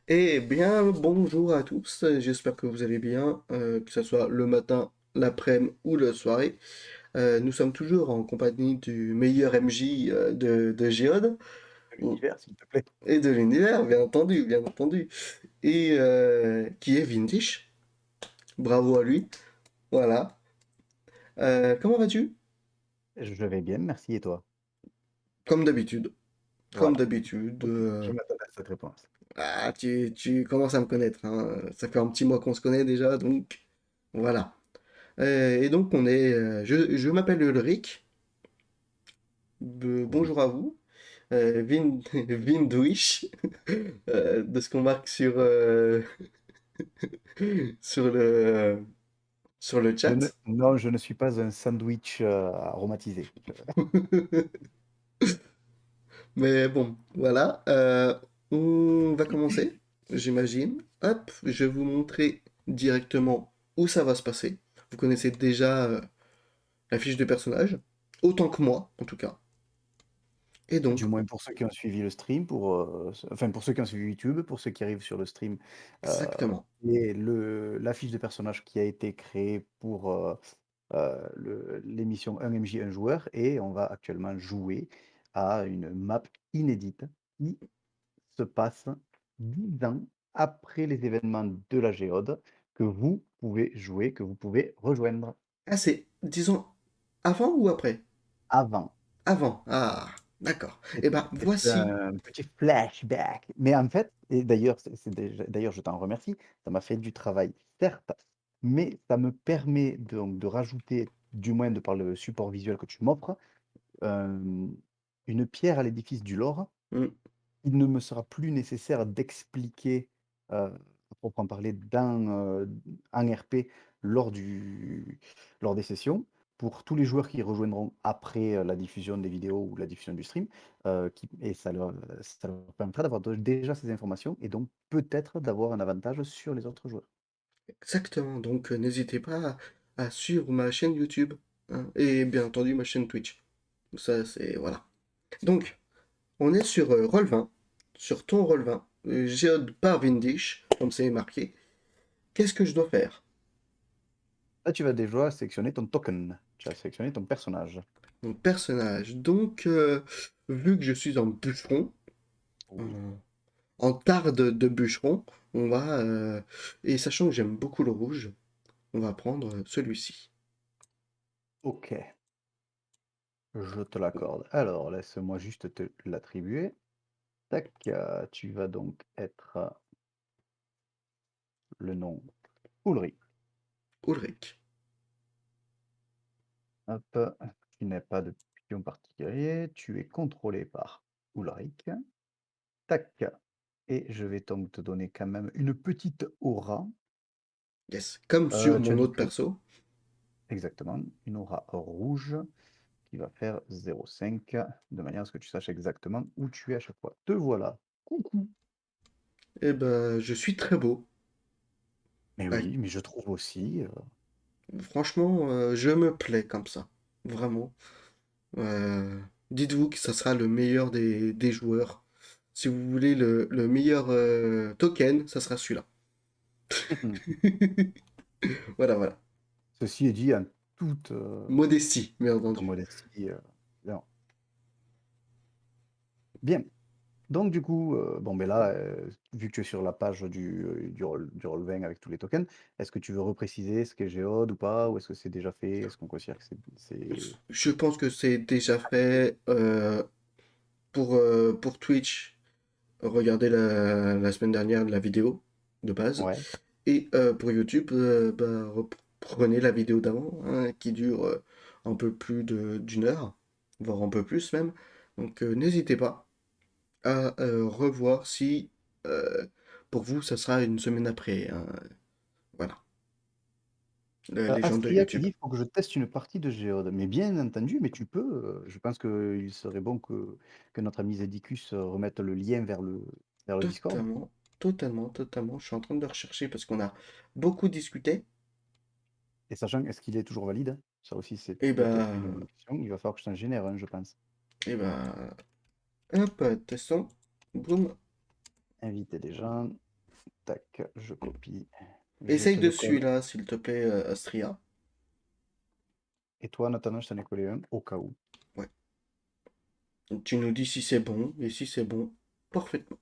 Eh bien, bonjour à tous, j'espère que vous allez bien, que ce soit le matin, l'après-midi ou la soirée. Nous sommes toujours en compagnie du meilleur MJ de Géode, De l'univers, s'il te plaît. et de l'univers, bien entendu, bien entendu, et qui est Vindish. Bravo à lui, voilà. Comment vas-tu? Je vais bien, merci et toi? Comme d'habitude, comme Voilà, d'habitude. je m'attendais à cette réponse. Tu commences à me connaître, hein. Ça fait un petit mois qu'on se connaît déjà, donc voilà. Et donc je m'appelle Ulrich. Oui. Bonjour à vous. Vindouish, de ce qu'on marque sur le, sur le chat. Non, je ne suis pas un sandwich, aromatisé. Mais bon, voilà. On va commencer, j'imagine. Hop, je vais vous montrer directement où ça va se passer. Vous connaissez déjà la fiche de personnage, autant que moi, en tout cas. Et donc, Du moins pour ceux qui ont suivi le stream, enfin pour ceux qui ont suivi YouTube, pour ceux qui arrivent sur le stream, heu exactement. et la fiche de personnage qui a été créée pour, l'émission Un MJ, un joueur et on va actuellement jouer à une map inédite qui se passe 10 ans après les événements de la Géode que vous pouvez jouer, que vous pouvez rejoindre Ah, c'est, disons, avant ou après? avant. Avant. Ah, d'accord. C'est Eh ben, c'est voici. un petit flashback. Mais en fait et d'ailleurs, c'est déjà d'ailleurs je t'en remercie, ça m'a fait du travail, certes, mais ça me permet donc de rajouter, du moins de par le support visuel que tu m'offres, hem, une pierre à l'édifice du lore. Hmm. Il ne me sera plus nécessaire d'expliquer, à proprement parler un RP lors lors des sessions. Pour tous les joueurs qui rejoindront après, la diffusion des vidéos ou la diffusion du stream, qui et ça leur permettra d'avoir déjà ces informations et donc peut-être d'avoir un avantage sur les autres joueurs. Exactement. Donc, n'hésitez pas à suivre ma chaîne YouTube, hein, et bien entendu ma chaîne Twitch. Ça, c'est voilà. Donc, on est sur Roll20, sur ton Roll20, Géode par Vindish, comme c'est marqué. Qu'est-ce que je dois faire? Là, tu vas déjà sélectionner ton token. Tu as sélectionné ton personnage. Mon personnage. Donc, vu que je suis un bûcheron, Oui. en, en tarde de bûcheron, on va, et sachant que j'aime beaucoup le rouge, on va prendre celui-ci. OK, je te l'accorde. Alors laisse-moi juste te l'attribuer. Tac, tu vas donc être, le nom Ulrich. Ulrich. Hop, tu n'as pas de pion particulier, tu es contrôlé par Ulrich. Tac, et je vais donc te donner quand même une petite aura. Yes. Comme sur Tu as mon dit autre que perso. exactement, une aura rouge qui va faire 0,5 de manière à ce que tu saches exactement où tu es à chaque fois. Te voilà. Coucou. Eh ben, je suis très beau. Mais Ouais. oui, mais je trouve aussi, Franchement, je me plais comme ça. Vraiment. Euh, Dites-vous que ça sera le meilleur des joueurs. Si vous voulez le meilleur token, ça sera celui-là. Voilà, voilà. ceci est dit en toute, Modestie, bien toute entendu. modestie, non. Bien. Donc du coup, bon, ben là, vu que tu es sur la page du Roll20 avec tous les tokens, est-ce que tu veux repréciser ce qu'est Géode ou pas? Ou est-ce que c'est déjà fait? Est-ce qu'on considère que c'est Je pense que c'est déjà fait pour Twitch. Regardez la semaine dernière la vidéo de base. ouais, Et pour YouTube, bah, reprenez la vidéo d'avant, hein, qui dure un peu plus d'une heure, voire un peu plus même. Donc n'hésitez pas à revoir si euh, pour vous ça sera une semaine après, hein. Voilà, les gens de Astria qui YouTube. dit: «Il faut que je teste une partie de Géode». Mais bien entendu, mais tu peux, je pense qu'il serait bon que notre ami Zedicus, remette le lien vers le Discord. Totalement, totalement, totalement. Je suis en train de rechercher parce qu'on a beaucoup discuté. Et sachant est-ce qu'il est toujours valide? Ça aussi, c'est Et peut-être bah, une question. Il va falloir que je t'en génère un, je pense. et bah, hop, testons. Boum. Inviter des gens. Tac, je copie, je Essaye te de le colle. celui-là, s'il te plaît, Astria. Et toi, Nathalie, je t'en ai collé un au cas où. Ouais. Tu nous dis si c'est bon, et si c'est bon, parfaitement.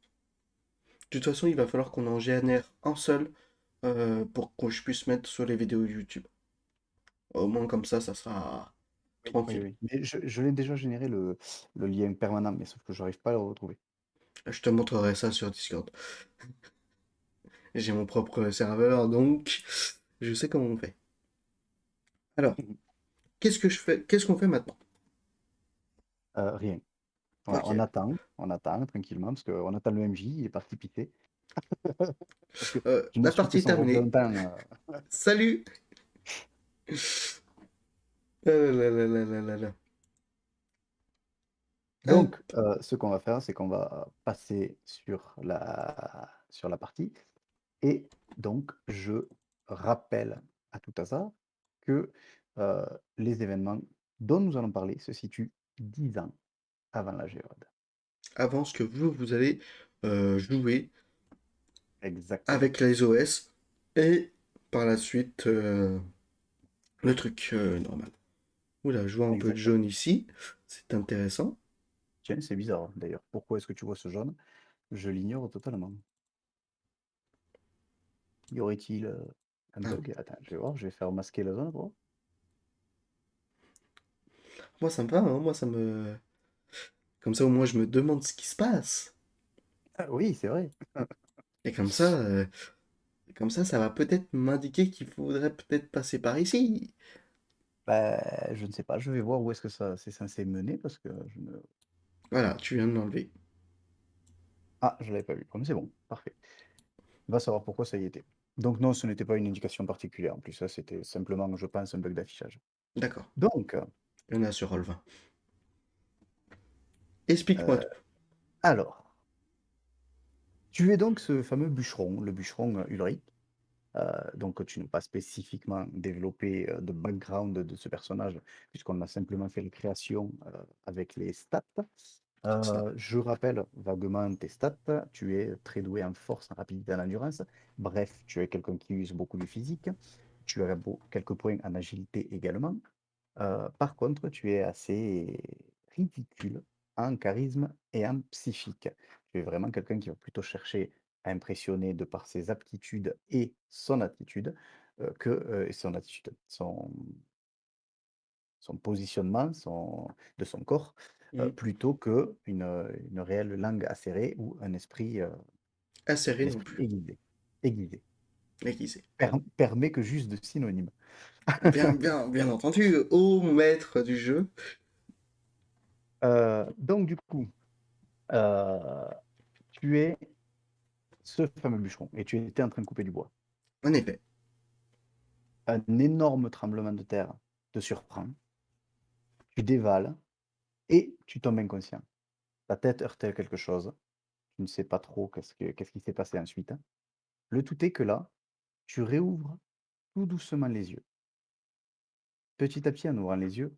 De toute façon, il va falloir qu'on en génère un seul pour que je puisse mettre sur les vidéos YouTube. Au moins comme ça sera Oui, oui, tranquille. oui. Mais je l'ai déjà généré le lien permanent, mais sauf que j'arrive pas à le retrouver. Je te montrerai ça sur Discord. J'ai mon propre serveur, donc je sais comment on fait. Alors, Mhm. qu'est-ce que je fais? Qu'est-ce qu'on fait maintenant? Rien. Ok. On attend tranquillement, parce qu'on attend le MJ, il est parti piquer. Parce que je me La suis fait partie est son terminée. replantin. Salut! Ah là là là là là là. Donc, Hop. ce qu'on va faire, c'est qu'on va passer sur la partie. Et donc, je rappelle à tout hasard que euh, les événements dont nous allons parler se situent 10 ans avant la géode. Avant ce que vous allez jouer Exactement. avec les OS et par la suite le truc normal. Oula, je vois un peu de Exactement. jaune ici. C'est intéressant. Tiens, c'est bizarre d'ailleurs. Pourquoi est-ce que tu vois ce jaune? Je l'ignore totalement. Y aurait-il un Ah, bug? Attends, je vais voir, je vais faire masquer la zone, gros. moi ça me va, hein, moi ça me... Comme ça au moins je me demande ce qui se passe. Ah oui, c'est vrai. Et comme ça va peut-être m'indiquer qu'il faudrait peut-être passer par ici. Bah, je ne sais pas, je vais voir où est-ce que ça c'est censé mener parce que je ne... Voilà, tu viens de l'enlever. Ah, je l'avais pas vu. Comme c'est bon, parfait. Va savoir pourquoi ça y était. Donc non, ce n'était pas une indication particulière. En plus, ça, c'était simplement, je pense, un bug d'affichage. D'accord, Donc, il y en a sur Roll20. Explique-moi euh, tout. alors, tu es donc ce fameux bûcheron, le bûcheron Ulrich. Donc, tu n'as pas spécifiquement développé de background de ce personnage, puisqu'on a simplement fait la création avec les stats. C'est ça. Je rappelle vaguement tes stats. Tu es très doué en force, en rapidité, en endurance. Bref, tu es quelqu'un qui use beaucoup du physique. Tu as quelques points en agilité également. Par contre, tu es assez ridicule en charisme et en psychique. Tu es vraiment quelqu'un qui va plutôt chercher à impressionner de par ses aptitudes et son attitude, et son attitude, son positionnement de son corps, Mhm. plutôt une réelle langue acérée ou un Acéré non esprit plus. aiguisé. Aiguisé. Aiguisé. Permet que juste de synonymes. Bien entendu, ô maître du jeu. Donc du coup, euh, tu es ce fameux bûcheron et tu étais en train de couper du bois. En effet. Un énorme tremblement de terre te surprend, tu dévales et tu tombes inconscient. Ta tête heurte quelque chose, tu ne sais pas trop qu'est-ce qui s'est passé ensuite. Le tout est que là, tu réouvres tout doucement les yeux. Petit à petit, en ouvrant les yeux,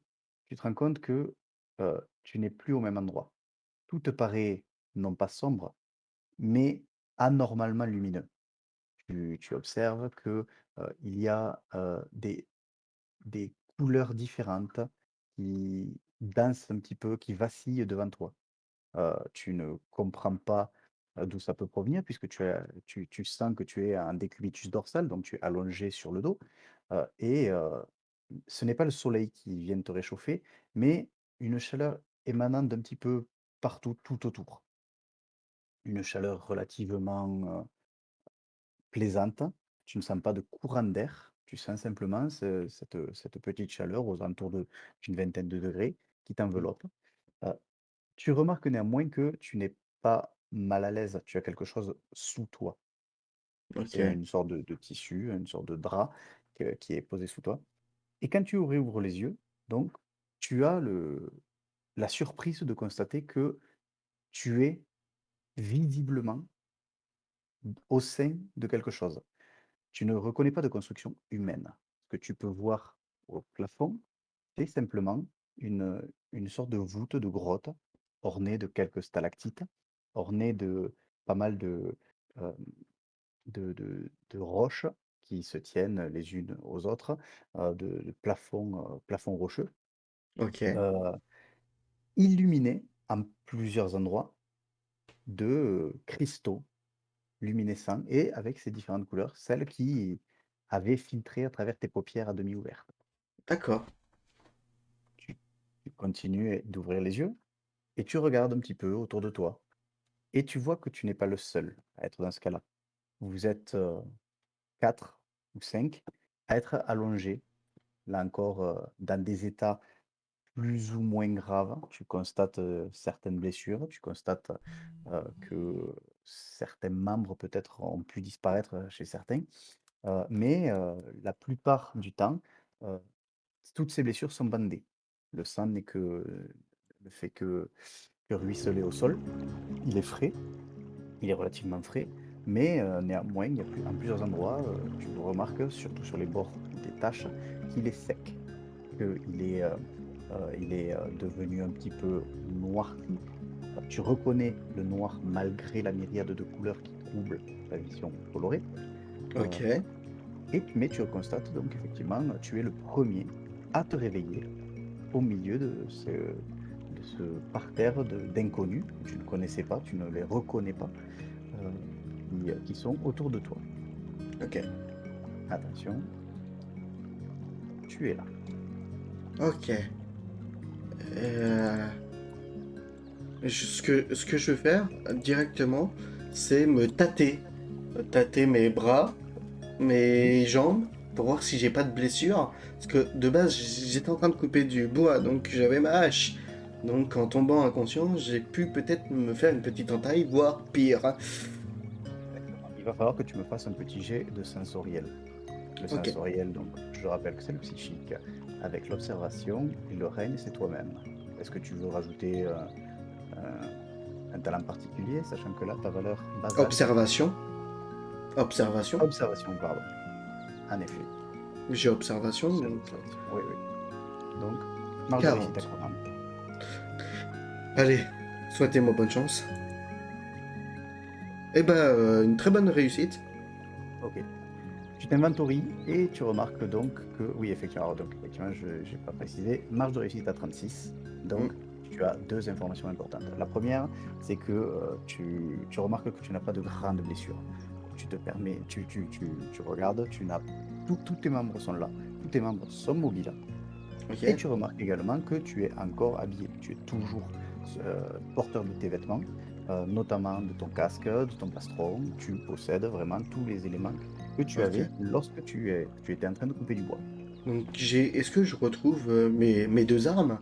tu te rends compte que tu n'es plus au même endroit. Tout te paraît non pas sombre, mais anormalement lumineux. Tu observes que il y a des couleurs différentes qui dansent un petit peu, qui vacillent devant toi. Tu ne comprends pas, d'où ça peut provenir puisque tu sens que tu es en décubitus dorsal, donc tu es allongé sur le dos, et ce n'est pas le soleil qui vient te réchauffer, mais une chaleur émanant d'un petit peu partout, tout autour. Une chaleur relativement, plaisante. Tu ne sens pas de courant d'air, tu sens simplement cette petite chaleur aux alentours d'une vingtaine de degrés qui t'enveloppe. Heu, Tu remarques néanmoins que tu n'es pas mal à l'aise, tu as quelque chose sous toi. Ok. C'est une sorte de tissu, une sorte de drap qui est posé sous toi et quand tu réouvres les yeux, donc, tu as la surprise de constater que tu es visiblement au sein de quelque chose. Tu ne reconnais pas de construction humaine. Ce que tu peux voir au plafond, c'est simplement une sorte de voûte de grotte ornée de quelques stalactites, ornée de pas mal de, de roches qui se tiennent les unes aux autres, de plafonds rocheux, OK. heu, illuminés en plusieurs endroits de, cristaux luminescents et avec ces différentes couleurs, celles qui avaient filtré à travers tes paupières à demi ouvertes. D'accord. Tu tu continues d'ouvrir les yeux et tu regardes un petit peu autour de toi et tu vois que tu n'es pas le seul à être dans ce cas-là. Vous êtes, 4 ou 5 à être allongés, là encore, dans des états plus ou moins graves. Tu constates, certaines blessures, tu constates, que certains membres peut-être ont pu disparaître, chez certains, mais la plupart du temps, heu, toutes ces blessures sont bandées. Le sang n'est que ne fait que ruisseler au sol. Il est frais, il est relativement frais, mais néanmoins, il y a plus en plusieurs endroits, tu le remarques, surtout sur les bords des taches, qu'il est sec, qu'il est devenu un petit peu noirci. Tu reconnais le noir malgré la myriade de couleurs qui troublent ta vision colorée, heu OK. mais tu constates donc effectivement, tu es le premier à te réveiller au milieu de ce parterre d'inconnus que tu ne connaissais pas, tu ne les reconnais pas, heu, qui sont autour de toi. OK. Attention, tu es là. OK. Heu, ce que je veux faire directement, c'est me tâter. Tâter mes bras, Mmh. mes jambes, pour voir si j'ai pas de blessure. Parce que de base, j'étais en train de couper du bois, donc j'avais ma hache. Donc en tombant inconscient, j'ai pu peut-être me faire une petite entaille, voire pire. Exactement. Il va falloir que tu me fasses un petit jet de sensoriel. Le Ok. sensoriel, donc je rappelle que c'est le psychique. Avec l'observation et le règne, c'est toi-même. Est-ce que tu veux rajouter, un un talent particulier, sachant que là, ta valeur basale, c'est Observation. Observation. observation, pardon. En effet, J'ai observation, c'est donc l'observation. Oui, oui. Donc, marge de réussite à 40. chronomètre. Allez, souhaitez-moi bonne chance. Eh ben, une très bonne réussite. OK. Tu t'inventories et tu remarques donc que oui, effectivement, alors donc effectivement, je n'ai pas précisé, marge de réussite à 36. Hmm. Donc tu as 2 informations importantes. La première, c'est que, tu remarques que tu n'as pas de grandes blessures. Tu te permets tu regardes, tu n'as tous tes membres sont là, tous tes membres sont mobiles et Ok. tu remarques également que tu es encore habillé. Tu es toujours, porteur de tes vêtements, notamment de ton casque, de ton plastron. Tu possèdes vraiment tous les éléments que tu Ok. avais lorsque tu étais en train de couper du bois. Donc j'ai. Est-ce que je retrouve mes deux armes?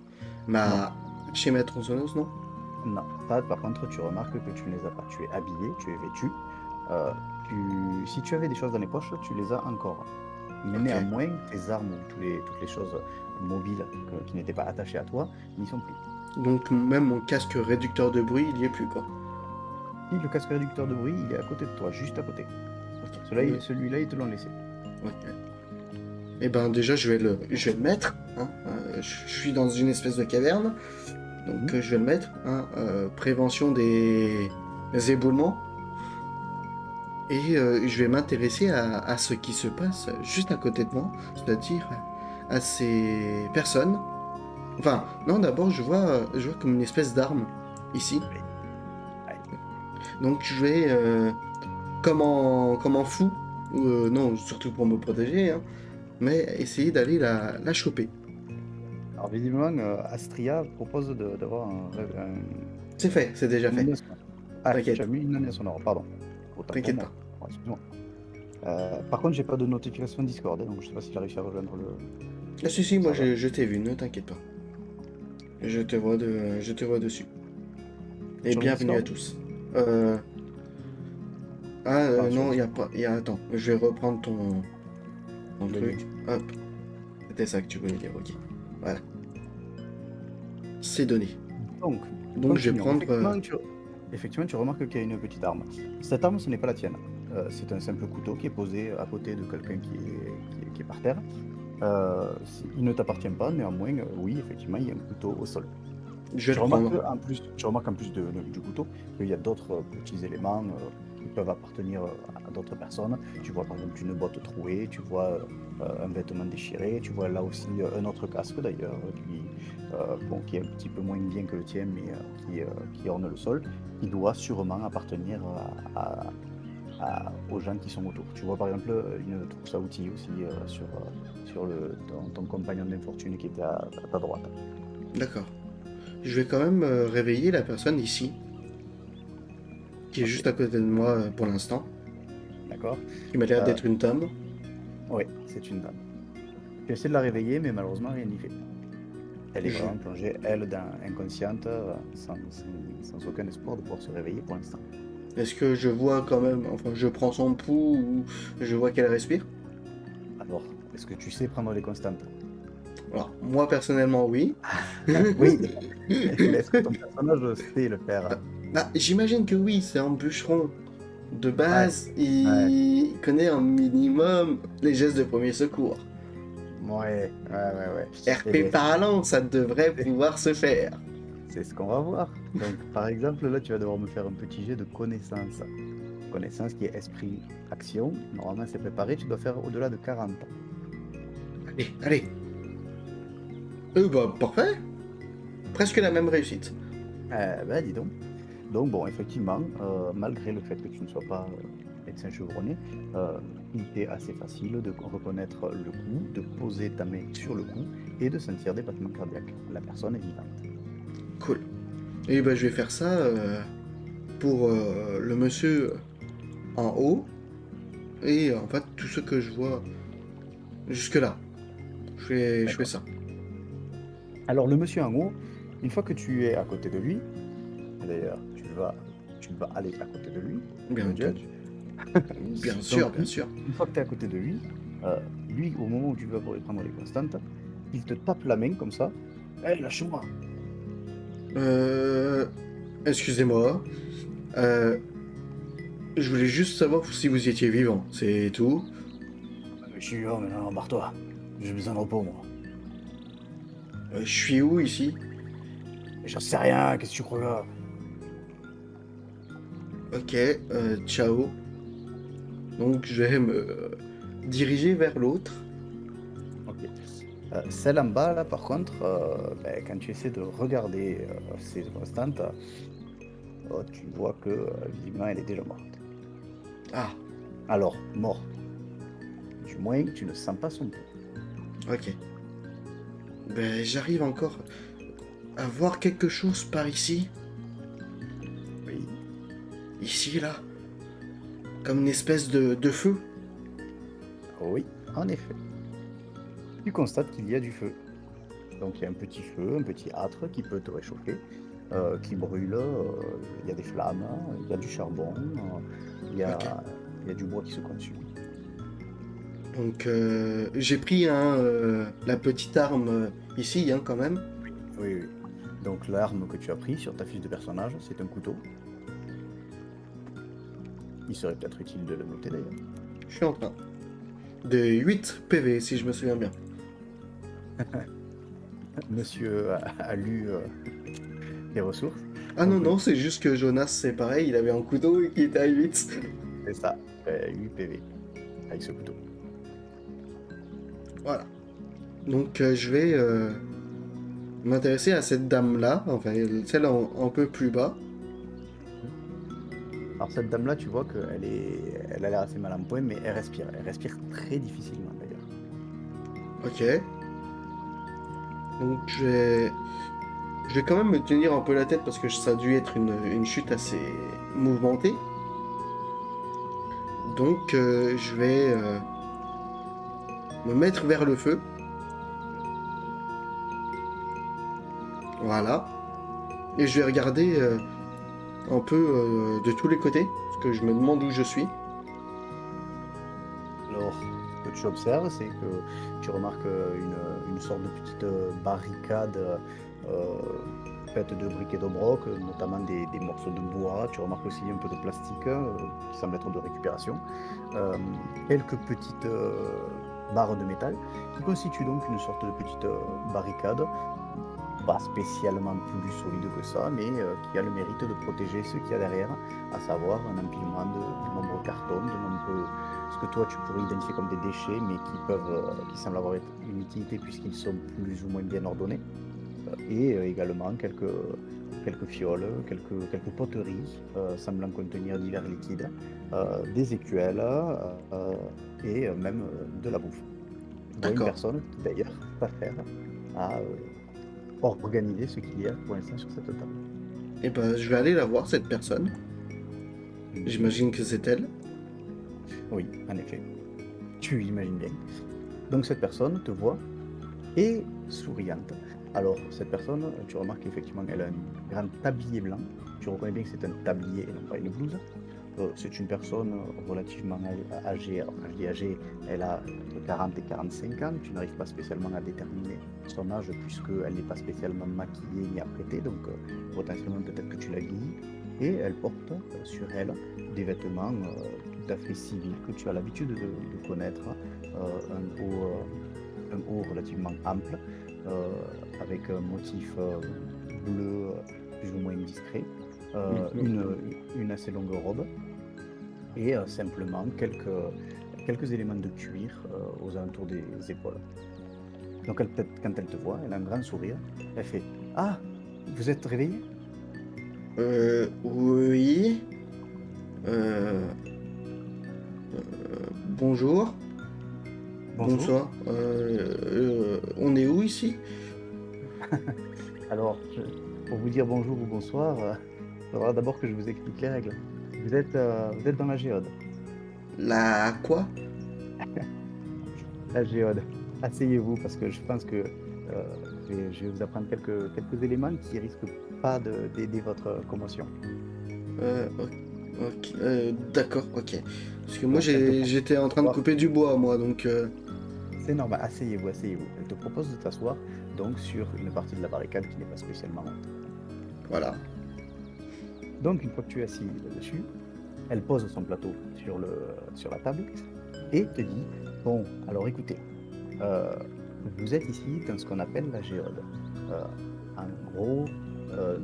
Non, Ma. Chez ma tronçonneuse, non? non, ça par contre, tu remarques que tu ne les as pas. Tu es habillé, tu es vêtu, si tu avais des choses dans les poches, tu les as encore. Mais Ok. néanmoins, tes armes ou toutes les choses mobiles qui n'étaient pas attachées à toi n'y sont plus. Donc même mon casque réducteur de bruit, il y est plus, quoi. Si le casque réducteur de bruit, il est à côté de toi, juste à côté. Ok. Celui-là, ils te l'ont laissé. Ok. Eh ben déjà, je vais le mettre. Hein. Je suis dans une espèce de caverne, donc Mmh. je vais le mettre. Hein. Prévention des éboulements. Et je vais m'intéresser à ce qui se passe juste à côté de moi, c'est-à-dire à ces personnes. Enfin, non, d'abord, je vois comme une espèce d'arme ici. Oui. Ouais. Donc je vais, comme en fou, ou non, surtout pour me protéger, hein, mais essayer d'aller la choper. Alors visiblement, Astria propose d'avoir C'est fait, c'est déjà une fait. ambiance sonore. Ah, tu T'inquiète as pas, mis une ambiance sonore, pardon. Autant pour t'inquiète moi. pas. Oh, excuse-moi. Par contre, j'ai pas de notification Discord, hein, donc je sais pas si j'ai réussi à rejoindre le Ah si, si, moi ça va. je t'ai vu, ne t'inquiète pas. Je te vois dessus. Et Sur le bienvenue à Discord? tous. Sur le Non, il y a Discord. pas. Attends, je vais reprendre ton Le lien. truc. Hop, c'était ça que tu voulais dire, ok. Voilà, c'est donné. Donc, Donc je vais continuons. prendre. Effectivement, tu remarques qu'il y a une petite arme. Cette arme, ce n'est pas la tienne. C'est un simple couteau qui est posé à côté de quelqu'un qui est par terre. Il ne t'appartient pas, néanmoins, oui, effectivement, il y a un couteau au sol. Je vais le prendre. Tu remarques en plus du couteau qu'il y a d'autres petits éléments qui peuvent appartenir à d'autres personnes. Tu vois par exemple une botte trouée, tu vois un vêtement déchiré, tu vois là aussi un autre casque d'ailleurs bon, qui est un petit peu moins bien que le tien, mais qui orne le sol, qui doit sûrement appartenir aux gens qui sont autour. Tu vois par exemple une trousse à outils aussi sur ton compagnon d'infortune qui était à ta droite. D'accord. Je vais quand même réveiller la personne ici, qui est Ok, juste à côté de moi pour l'instant, d'accord. qui m'a l'air Euh, d'être une dame. oui, c'est une dame. Tu essaies de la réveiller, mais malheureusement, rien n'y fait. Elle est Je... vraiment plongée, elle, inconsciente, sans aucun espoir de pouvoir se réveiller pour l'instant. Est-ce que je vois quand même, enfin, je prends son pouls ou je vois qu'elle respire? Alors, est-ce que tu sais prendre les constantes? Alors, moi personnellement, oui. Oui, mais est-ce que ton personnage sait le faire? Bah, j'imagine que oui, c'est un bûcheron. De Ouais, base, ouais, il connaît un minimum les gestes de premier secours. ouais. Eh RP bien, parlant, ça devrait c'est pouvoir se faire. c'est ce qu'on va voir. Donc, par exemple, là, tu vas devoir me faire un petit jet de connaissance. Connaissance qui est esprit, action. Normalement, c'est préparé, tu dois faire au-delà de 40. Allez, allez. Bah, parfait. Presque la même réussite. Ben, dis donc. Donc, bon, effectivement, malgré le fait que tu ne sois pas médecin chevronné, il t'est assez facile de reconnaître le coup, de poser ta main sur le coup et de sentir des battements cardiaques. La personne est vivante. Cool. Et bah, je vais faire ça pour le monsieur en haut et en fait tout ce que je vois jusque-là. Je fais D'accord. ça. Alors, le monsieur en haut, une fois que tu es à côté de lui, d'ailleurs, tu vas aller à côté de lui, Bien le entendu. judge. Bien Donc, sûr, bien sûr. une fois que tu es à côté de lui, lui, au moment où tu vas pour lui prendre les constantes, il te tape la main comme ça. Hé, lâche-moi! Euh, Excusez-moi. Euh, je voulais juste savoir si vous étiez vivant, c'est tout. Je suis vivant, mais non, barre-toi. J'ai besoin de repos, moi. Je suis où ici? J'en sais rien, qu'est-ce que tu crois là? Ok, ciao. Donc je vais me diriger vers l'autre. Ok. Celle en bas, là, par contre, ben, quand tu essaies de regarder ces constantes, tu vois que visiblement elle est déjà morte. Ah, Alors, morte. Du moins, tu ne sens pas son pouls. ok. Ben j'arrive encore à voir quelque chose par ici. Oui. Ici, là. Comme une espèce de feu. Oui, en effet. Tu constates qu'il y a du feu. Donc il y a un petit feu, un petit âtre qui peut te réchauffer, qui brûle, il y a des flammes, il y a du charbon, il y Ok. a, il y a du bois qui se consume. Donc j'ai pris hein, la petite arme ici, hein, quand même. Oui. Donc l'arme que tu as pris sur ta fiche de personnage, c'est un couteau. Il serait peut-être utile de le noter d'ailleurs. Je suis en train. De 8 PV, si je me souviens bien. Monsieur a lu les ressources. Ah non, Donc oui, non, c'est juste que Jonas, c'est pareil, il avait un couteau et qui était à 8. c'est ça, 8 PV avec ce couteau. Voilà. Donc je vais m'intéresser à cette dame-là, enfin celle un peu plus bas. Alors cette dame-là, tu vois elle a l'air assez mal en point, mais elle respire. Elle respire très difficilement d'ailleurs. Ok. Donc je vais quand même me tenir un peu la tête parce que ça a dû être une chute assez mouvementée. Donc je vais me mettre vers le feu. Voilà. Et je vais regarder un peu de tous les côtés. Parce que je me demande où je suis. Alors, ce que tu observes, c'est que tu remarques une sorte de petite barricade faite de briques et de broc, notamment des morceaux de bois. Tu remarques aussi un peu de plastique qui semble être de récupération. Euh, Quelques petites barres de métal qui constituent donc une sorte de petite barricade pas spécialement plus solide que ça, mais qui a le mérite de protéger ce qu'il y a derrière, à savoir un empilement de nombreux cartons, de nombreux ce que toi tu pourrais identifier comme des déchets, mais qui semblent avoir une utilité puisqu'ils sont plus ou moins bien ordonnés. Et également quelques fioles, quelques poteries semblant contenir divers liquides, des écuelles et même de la bouffe. Je vois une D'accord. personne qui d'ailleurs s'affaire à organiser ce qu'il y a pour l'instant sur cette table. Et ben, je vais aller la voir, cette personne. Mhm. J'imagine que c'est elle. Oui, en effet. Tu imagines bien. Donc cette personne te voit et souriante. Alors, cette personne, tu remarques qu'effectivement, elle a un grand tablier blanc. Tu reconnais bien que c'est un tablier et non pas une blouse. C'est une personne relativement âgée. Alors, quand je dis âgée, elle a entre 40 et 45 ans. Tu n'arrives pas spécialement à déterminer son âge puisqu'elle n'est pas spécialement maquillée ni apprêtée. Donc, potentiellement, peut-être que tu l'as vieillie. Et elle porte sur elle des vêtements tout à fait civils que tu as l'habitude de connaître. Un haut relativement ample, avec un motif bleu plus ou moins discret, euh, Mhm. une, une assez longue robe et simplement quelques éléments de cuir aux alentours des épaules. Donc quand elle te voit, elle a un grand sourire, elle fait «Ah, vous êtes réveillé?» Oui. Euh, bonjour. Bonjour. Bonsoir. On est où ici? Alors, pour vous dire bonjour ou bonsoir, il faudra d'abord que je vous explique les règles. Vous êtes dans la géode. La quoi? La géode. Asseyez-vous parce que je pense que je vais vous apprendre quelques éléments qui risquent pas d'aider votre commotion. Ok. D'accord, ok. Parce que moi Donc, j'étais en train de couper du bois, moi, donc c'est normal. Asseyez-vous, asseyez-vous. Elle te propose de t'asseoir donc sur une partie de la barricade qui n'est pas spécialement haute. voilà. Donc, une fois que tu es assis là-dessus, elle pose son plateau sur la table et te dit, bon, alors écoutez, euh, vous êtes ici dans ce qu'on appelle la géode. Euh, en gros, euh,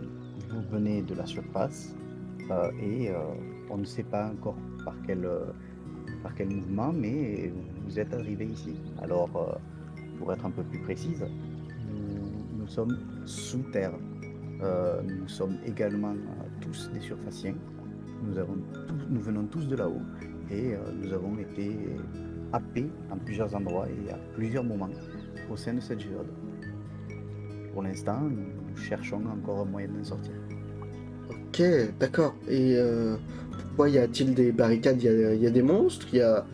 vous venez de la surface et on ne sait pas encore par quel mouvement, mais vous êtes arrivé ici. Alors, pour être un peu plus précise, nous sommes sous terre. Nous sommes également tous des surfaciens. Nous venons tous de là-haut et nous avons été happés en plusieurs endroits et à plusieurs moments au sein de cette géode. Pour l'instant, nous cherchons encore un moyen d'en sortir. Ok, d'accord. Et pourquoi y a-t-il des barricades? Il y a des monstres? il y a-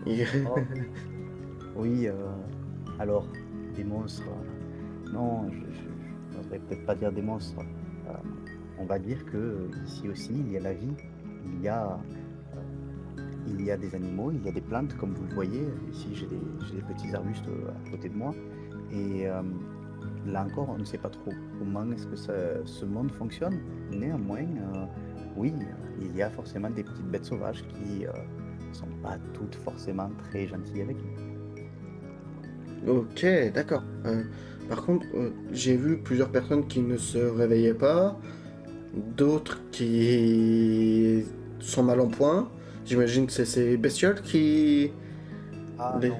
Oh, oui, alors, des monstres. Non, je n'oserais peut-être pas dire des monstres. Euh, on va dire que ici aussi, il y a la vie. Il y a, euh, il y a des animaux, il y a des plantes, comme vous le voyez. Ici, j'ai des petits arbustes à côté de moi. Et là encore, on ne sait pas trop comment est-ce que ce monde fonctionne. Néanmoins, oui, il y a forcément des petites bêtes sauvages qui ne sont pas toutes forcément très gentilles avec nous. Ok, d'accord. Par contre, j'ai vu plusieurs personnes qui ne se réveillaient pas, d'autres qui sont mal en point. J'imagine que c'est ces bestioles qui... Ah les- non,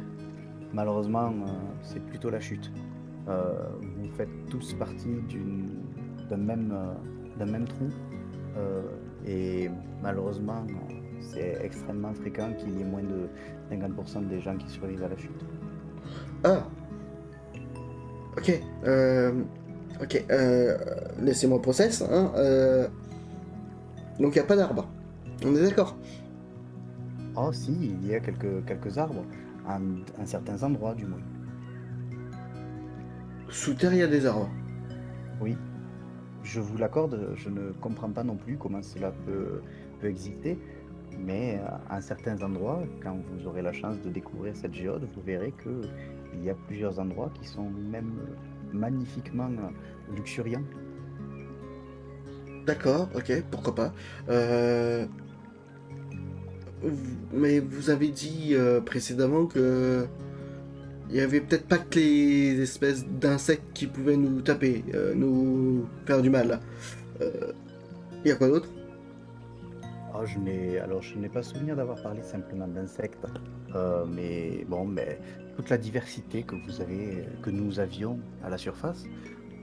malheureusement, c'est plutôt la chute. Vous faites tous partie d'un même trou. Et malheureusement, c'est extrêmement fréquent qu'il y ait moins de 50% des gens qui survivent à la chute. Ah, ok. Ok, laissez-moi process. Hein, donc il n'y a pas d'arbre. On est d'accord. Oh si, il y a quelques arbres, en certains endroits du moins. Sous terre, il y a des arbres. Oui, je vous l'accorde, je ne comprends pas non plus comment cela peut exister, mais à certains endroits, quand vous aurez la chance de découvrir cette géode, vous verrez qu'il y a plusieurs endroits qui sont même magnifiquement luxuriants. D'accord, ok, pourquoi pas. Euh, mais vous avez dit précédemment que il y avait peut-être pas que les espèces d'insectes qui pouvaient nous taper, nous faire du mal. Il y a quoi d'autre? Je n'ai pas souvenir d'avoir parlé simplement d'insectes, mais bon, mais toute la diversité que nous avions à la surface,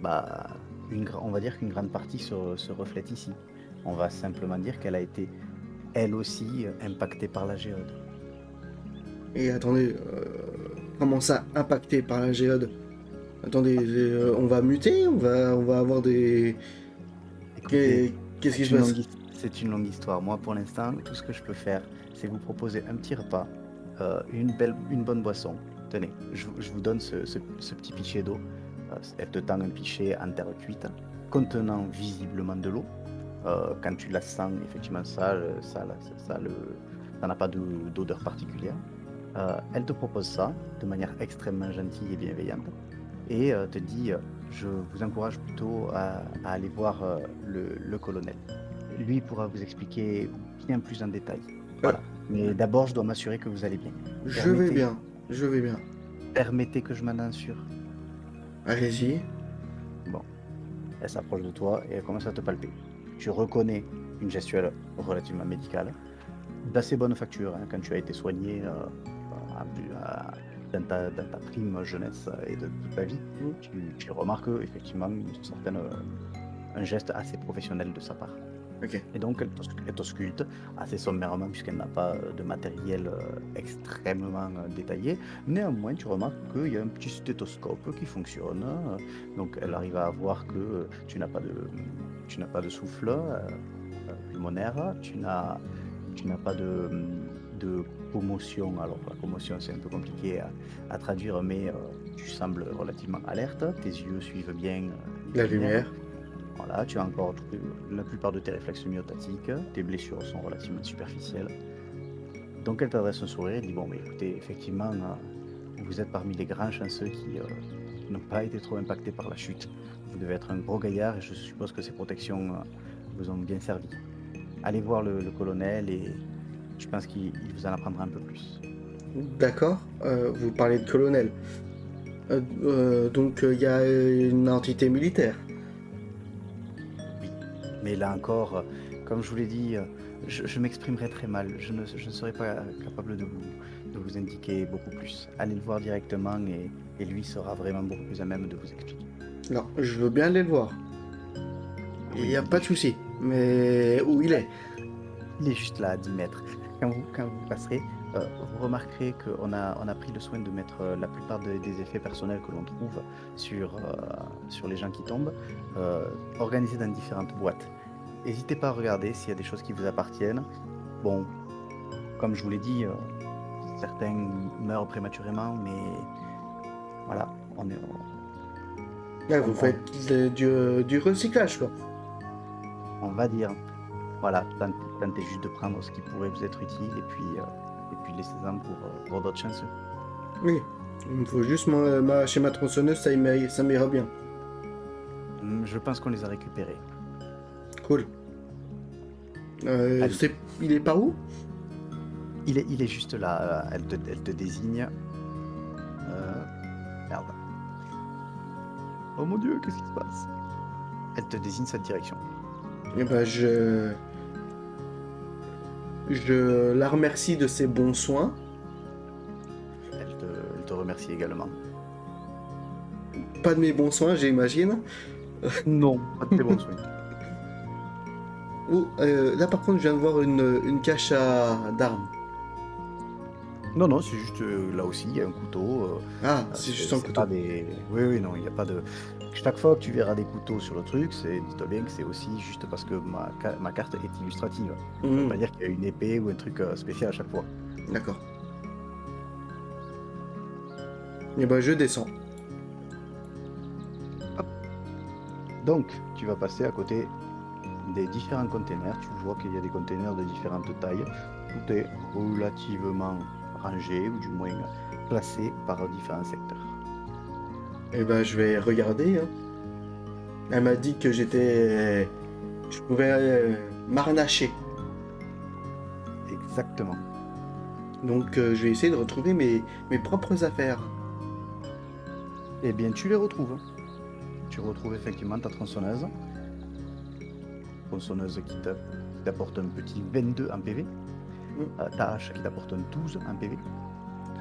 bah, on va dire qu'une grande partie se reflète ici. On va simplement dire qu'elle a été, elle aussi, impactée par la géode. Et attendez, comment ça impacté par la géode? Attendez, on va muter? On va avoir des... Écoutez, Qu'est-ce qui se passe? c'est une longue histoire. Moi, pour l'instant, tout ce que je peux faire, c'est vous proposer un petit repas, une bonne boisson. Tenez, je vous donne ce petit pichet d'eau. Elle te tend un pichet en terre cuite, contenant visiblement de l'eau. Quand tu la sens, effectivement, ça n'a pas d'odeur particulière. Elle te propose ça de manière extrêmement gentille et bienveillante et te dit je vous encourage plutôt à aller voir le colonel. Lui pourra vous expliquer bien plus en détail. Euh, Voilà. Mais d'abord, je dois m'assurer que vous allez bien. je vais Permettez, bien, je vais bien. permettez que je m'en assure. Allez-y. Bon, elle s'approche de toi et elle commence à te palper. Tu reconnais une gestuelle relativement médicale, d'assez bonne facture hein, quand tu as été soigné dans ta prime jeunesse et de toute ta vie. Tu remarques effectivement un geste assez professionnel de sa part. Ok. Et donc elle t'ausculte assez sommairement puisqu'elle n'a pas de matériel extrêmement détaillé. Néanmoins, tu remarques qu'il y a un petit stéthoscope qui fonctionne. Donc elle arrive à voir que tu n'as pas de souffle pulmonaire, tu n'as pas de commotion. Alors la commotion c'est un peu compliqué à traduire, mais tu sembles relativement alerte, tes yeux suivent bien les La lumières. lumière. Voilà, tu as encore la plupart de tes réflexes myotatiques, tes blessures sont relativement superficielles. Donc elle t'adresse un sourire et dit bon, mais écoutez, effectivement, vous êtes parmi les grands chanceux qui n'ont pas été trop impactés par la chute. Vous devez être un gros gaillard et je suppose que ces protections vous ont bien servi. Allez voir le colonel et je pense qu'il vous en apprendra un peu plus. D'accord. Vous parlez de colonel. Donc il y a une entité militaire. Oui, mais là encore, comme je vous l'ai dit, je m'exprimerai très mal. Je ne serai pas capable de vous indiquer beaucoup plus. Allez le voir directement et lui sera vraiment beaucoup plus à même de vous expliquer. Alors, je veux bien aller le voir. Il n'y Oui, a pas de souci. Mais où il est? il est juste là à 10 mètres. Quand vous passerez, vous remarquerez on a pris le soin de mettre la plupart des effets personnels que l'on trouve sur les gens qui tombent, organisés dans différentes boîtes. N'hésitez pas à regarder s'il y a des choses qui vous appartiennent. Bon, comme je vous l'ai dit, certains meurent prématurément, mais voilà, Là, vous faites du recyclage, quoi. on va dire, voilà, tentez juste de prendre ce qui pourrait vous être utile et puis laissez-en pour d'autres chanceux. Oui. Il me faut juste chez ma tronçonneuse, ça m'ira bien. Je pense qu'on les a récupérés. Cool. Allez, Il est par où? il est juste là, elle te désigne. Merde. Oh mon Dieu, qu'est-ce qui se passe? Elle te désigne cette direction. Eh ben, je la remercie de ses bons soins. Elle te remercie également. Pas de mes bons soins, j'imagine. Non, pas de tes bons soins. Oh, là, par contre, je viens de voir une cache d'armes. Non, non, c'est juste là aussi, il y a un couteau. Ah, c'est juste un C'est pas couteau. des. Oui, oui, non, il n'y a pas de. Chaque fois que tu verras des couteaux sur le truc, dis-toi bien que c'est aussi juste parce que ma carte est illustrative. Ça ne veut pas Mhm, dire qu'il y a une épée ou un truc spécial à chaque fois. d'accord. Et ben, je descends. Hop. Donc, tu vas passer à côté des différents containers. Tu vois qu'il y a des containers de différentes tailles. Tout est relativement rangé, ou du moins classé par différents secteurs. Et ben, je vais regarder, hein. Elle m'a dit que je pouvais m'arnacher. Exactement. Donc, je vais essayer de retrouver mes propres affaires. Eh bien, tu les retrouves. Tu retrouves effectivement ta tronçonneuse qui t'apporte un petit 22 en PV, Mm, ta hache qui t'apporte un 12 en PV.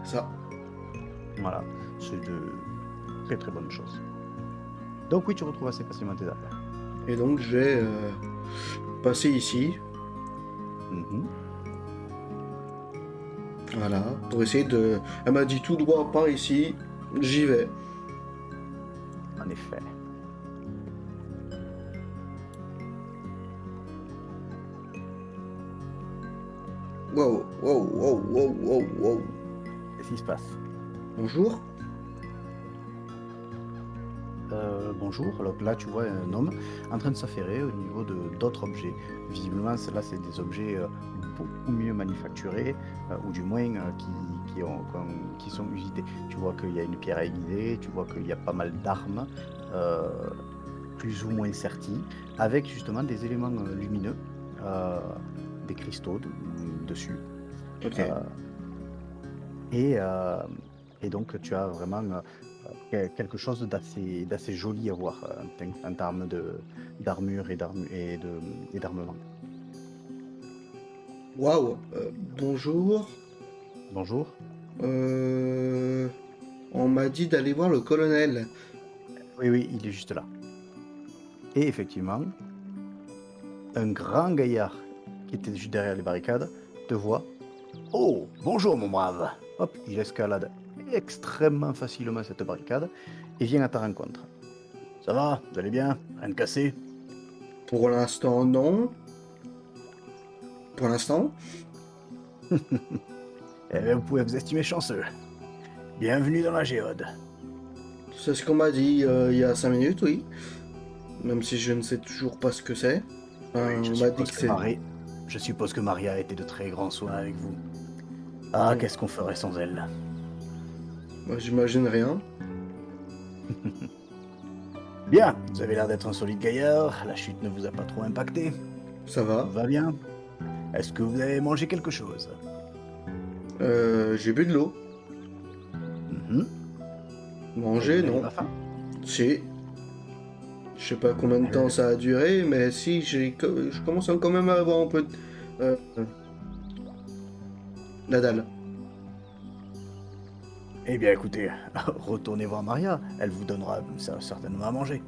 ça. Voilà, c'est de très très bonnes choses. Donc oui, tu retrouves assez facilement tes armes. Et donc, je vais passer ici. Mhm. Voilà, pour essayer de... Elle m'a dit tout droit par ici, j'y vais. En effet. Wow, wow, wow, wow, wow, wow. Qu'est-ce qui se passe? Bonjour. Bonjour, alors là tu vois un homme en train de s'affairer au niveau d'autres objets. Visiblement, là c'est des objets beaucoup mieux manufacturés, ou du moins qui sont usités. Tu vois qu'il y a une pierre à aiguiser, tu vois qu'il y a pas mal d'armes, euh, plus ou moins serties, avec justement des éléments lumineux, euh, des cristaux dessus. Ok. Euh, et, euh, et donc tu as vraiment quelque chose d'assez joli à voir en termes d'armure et d'armement. Waouh. Bonjour. Bonjour. Euh, On m'a dit d'aller voir le colonel. Oui, oui, il est juste là. Et effectivement, un grand gaillard qui était juste derrière les barricades te voit. Oh, bonjour mon brave. Hop, il escalade extrêmement facilement cette barricade et vient à ta rencontre. Ça va? Vous allez bien? Rien de cassé? Pour l'instant, non. Pour l'instant. Eh bien, vous pouvez vous estimer chanceux. Bienvenue dans la géode. C'est ce qu'on m'a dit il y a 5 minutes, oui. Même si je ne sais toujours pas ce que c'est. Oui, On m'a dit que c'est... Je suppose que Maria a été de très grands soins avec vous. Ah, Bon, qu'est-ce qu'on ferait sans elle? moi, j'imagine rien. Bien, vous avez l'air d'être un solide gaillard, la chute ne vous a pas trop impacté. Ça va. Tout va bien. Est-ce que vous avez mangé quelque chose? J'ai bu de l'eau. Mhm. Et vous Manger, n'avez non. pas faim? Si. Je sais pas combien de temps Euh, ça a duré, mais si, je commence quand même à avoir un peu euh, la dalle. Eh bien, écoutez, retournez voir Maria, elle vous donnera certainement à manger.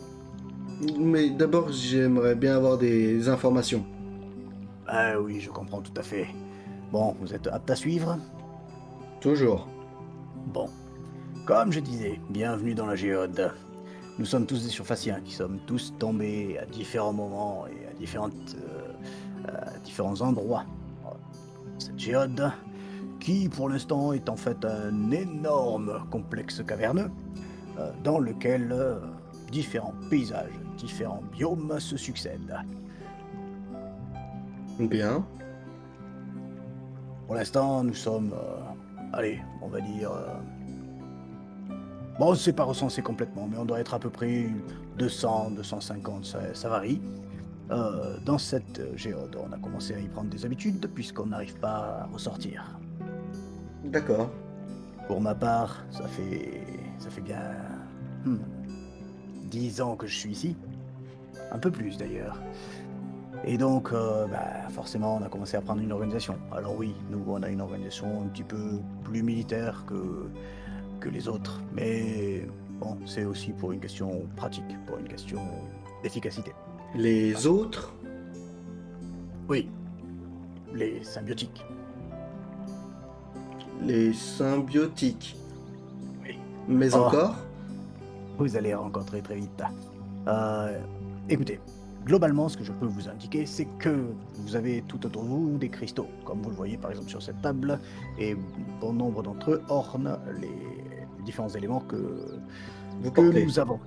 Mais d'abord, j'aimerais bien avoir des informations. Ah oui, je comprends tout à fait. Bon, vous êtes apte à suivre? Toujours. Bon. Comme je disais, bienvenue dans la géode. Nous sommes tous des surfaciens qui sommes tous tombés à différents moments et à différents endroits. Cette géode, qui pour l'instant est en fait un énorme complexe caverneux dans lequel différents paysages, différents biomes se succèdent. Bien. Pour l'instant, nous sommes, allez, on va dire, bon, c'est pas recensé complètement, mais on doit être à peu près 200, 250, ça varie. Dans cette géode, on a commencé à y prendre des habitudes puisqu'on n'arrive pas à ressortir. D'accord. Pour ma part, ça fait bien hmm, 10 ans que je suis ici, un peu plus d'ailleurs. Et donc, forcément, on a commencé à prendre une organisation. Alors oui, nous, on a une organisation un petit peu plus militaire que les autres, mais bon, c'est aussi pour une question pratique, pour une question d'efficacité. Les autres, Oui, les symbiotiques. les symbiotiques. Oui. Mais Oh, encore, vous allez rencontrer très vite. Euh, Écoutez, globalement, ce que je peux vous indiquer, c'est que vous avez tout autour de vous des cristaux, comme vous le voyez par exemple sur cette table, et bon nombre d'entre eux ornent les différents éléments vous que portez. nous avons.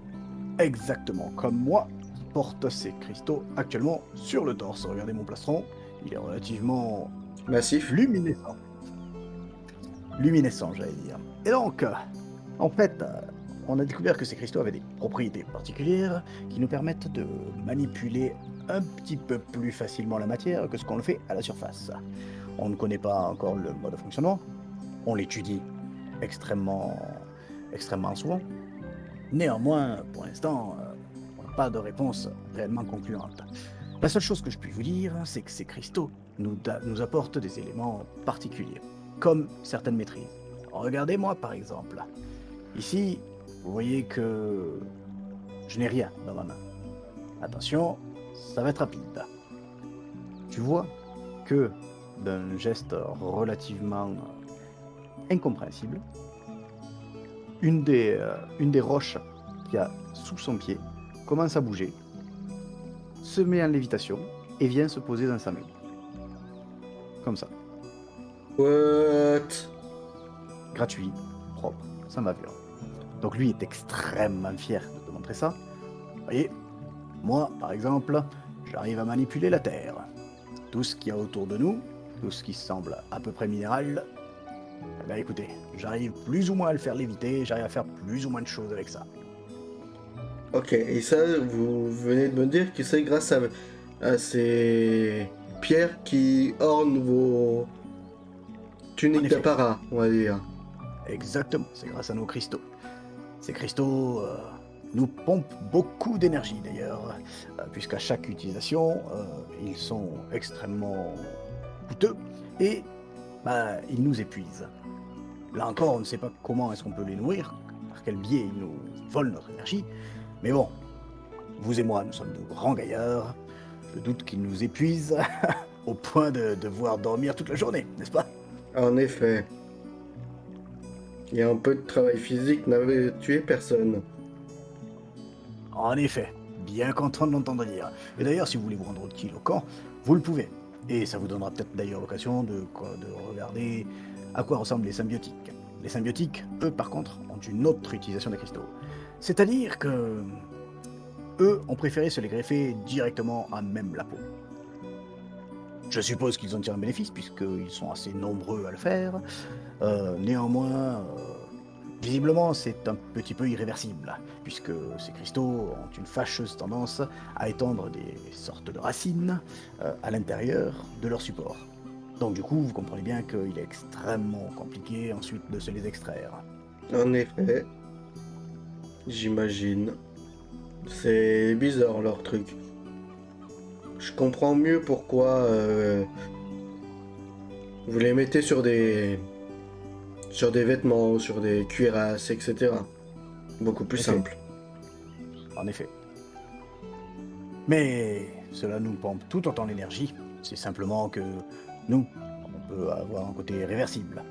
Exactement comme moi, qui porte ces cristaux actuellement sur le torse. Regardez mon plastron, il est relativement Massif. luminescent. Luminescent, j'allais dire. Et donc, en fait, on a découvert que ces cristaux avaient des propriétés particulières qui nous permettent de manipuler un petit peu plus facilement la matière que ce qu'on le fait à la surface. On ne connaît pas encore le mode de fonctionnement, on l'étudie extrêmement, extrêmement souvent, Néanmoins, pour l'instant, on n'a pas de réponse réellement concluante. La seule chose que je puis vous dire, c'est que ces cristaux nous apportent des éléments particuliers, comme certaines maîtrises. Regardez-moi par exemple. Ici, vous voyez que je n'ai rien dans ma main. Attention, ça va être rapide. Tu vois que d'un geste relativement incompréhensible, une des roches qu'il y a sous son pied commence à bouger, se met en lévitation et vient se poser dans sa main. Comme ça. What? Gratuit, propre, sans bavure. Donc lui est extrêmement fier de te montrer ça. Vous voyez, moi, par exemple, j'arrive à manipuler la Terre. Tout ce qu'il y a autour de nous, tout ce qui semble à peu près minéral, eh bien écoutez, j'arrive plus ou moins à le faire léviter, j'arrive à faire plus ou moins de choses avec ça. Ok, et ça, vous venez de me dire que c'est grâce à ces pierres qui ornent vos En tuniques effet, d'apparat, on va dire. exactement, c'est grâce à nos cristaux. Ces cristaux nous pompent beaucoup d'énergie d'ailleurs, puisqu'à chaque utilisation, ils sont extrêmement coûteux et bah, ils nous épuisent. Là encore, on ne sait pas comment est-ce qu'on peut les nourrir, par quel biais ils nous volent notre énergie, mais bon, vous et moi, nous sommes de grands gaillards, je doute qu'ils nous épuisent au point de devoir dormir toute la journée, n'est-ce pas? En effet, il y a un peu de travail physique n'avait tué personne. En effet, bien content de l'entendre dire. Et d'ailleurs, si vous voulez vous rendre utile au camp, vous le pouvez. Et ça vous donnera peut-être d'ailleurs l'occasion de regarder à quoi ressemblent les symbiotiques. Les symbiotiques, eux, par contre, ont une autre utilisation des cristaux. C'est-à-dire que eux ont préféré se les greffer directement à même la peau. Je suppose qu'ils en tirent un bénéfice, puisqu'ils sont assez nombreux à le faire. Néanmoins, visiblement, c'est un petit peu irréversible, puisque ces cristaux ont une fâcheuse tendance à étendre des sortes de racines à l'intérieur de leur support. Donc du coup, vous comprenez bien qu'il est extrêmement compliqué ensuite de se les extraire. En effet, j'imagine. C'est bizarre leur truc. Je comprends mieux pourquoi vous les mettez sur des vêtements, sur des cuirasses, etc. Beaucoup plus En effet, simple. en effet. Mais cela nous pompe tout autant l'énergie, c'est simplement que nous, on peut avoir un côté réversible.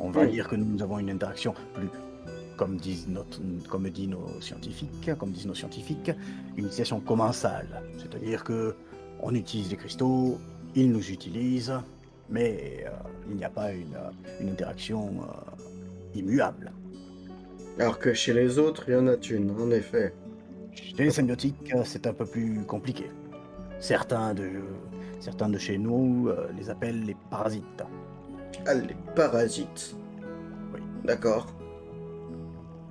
On va Hum. dire que nous avons une interaction plus, comme disent nos scientifiques, une utilisation commensale. C'est-à-dire que on utilise les cristaux, ils nous utilisent, mais il n'y a pas une interaction immuable. Alors que chez les autres, il y en a une, en effet. Chez les symbiotiques, c'est un peu plus compliqué. Certains de, certains de chez nous les appellent les parasites. Ah, les parasites. Oui. D'accord.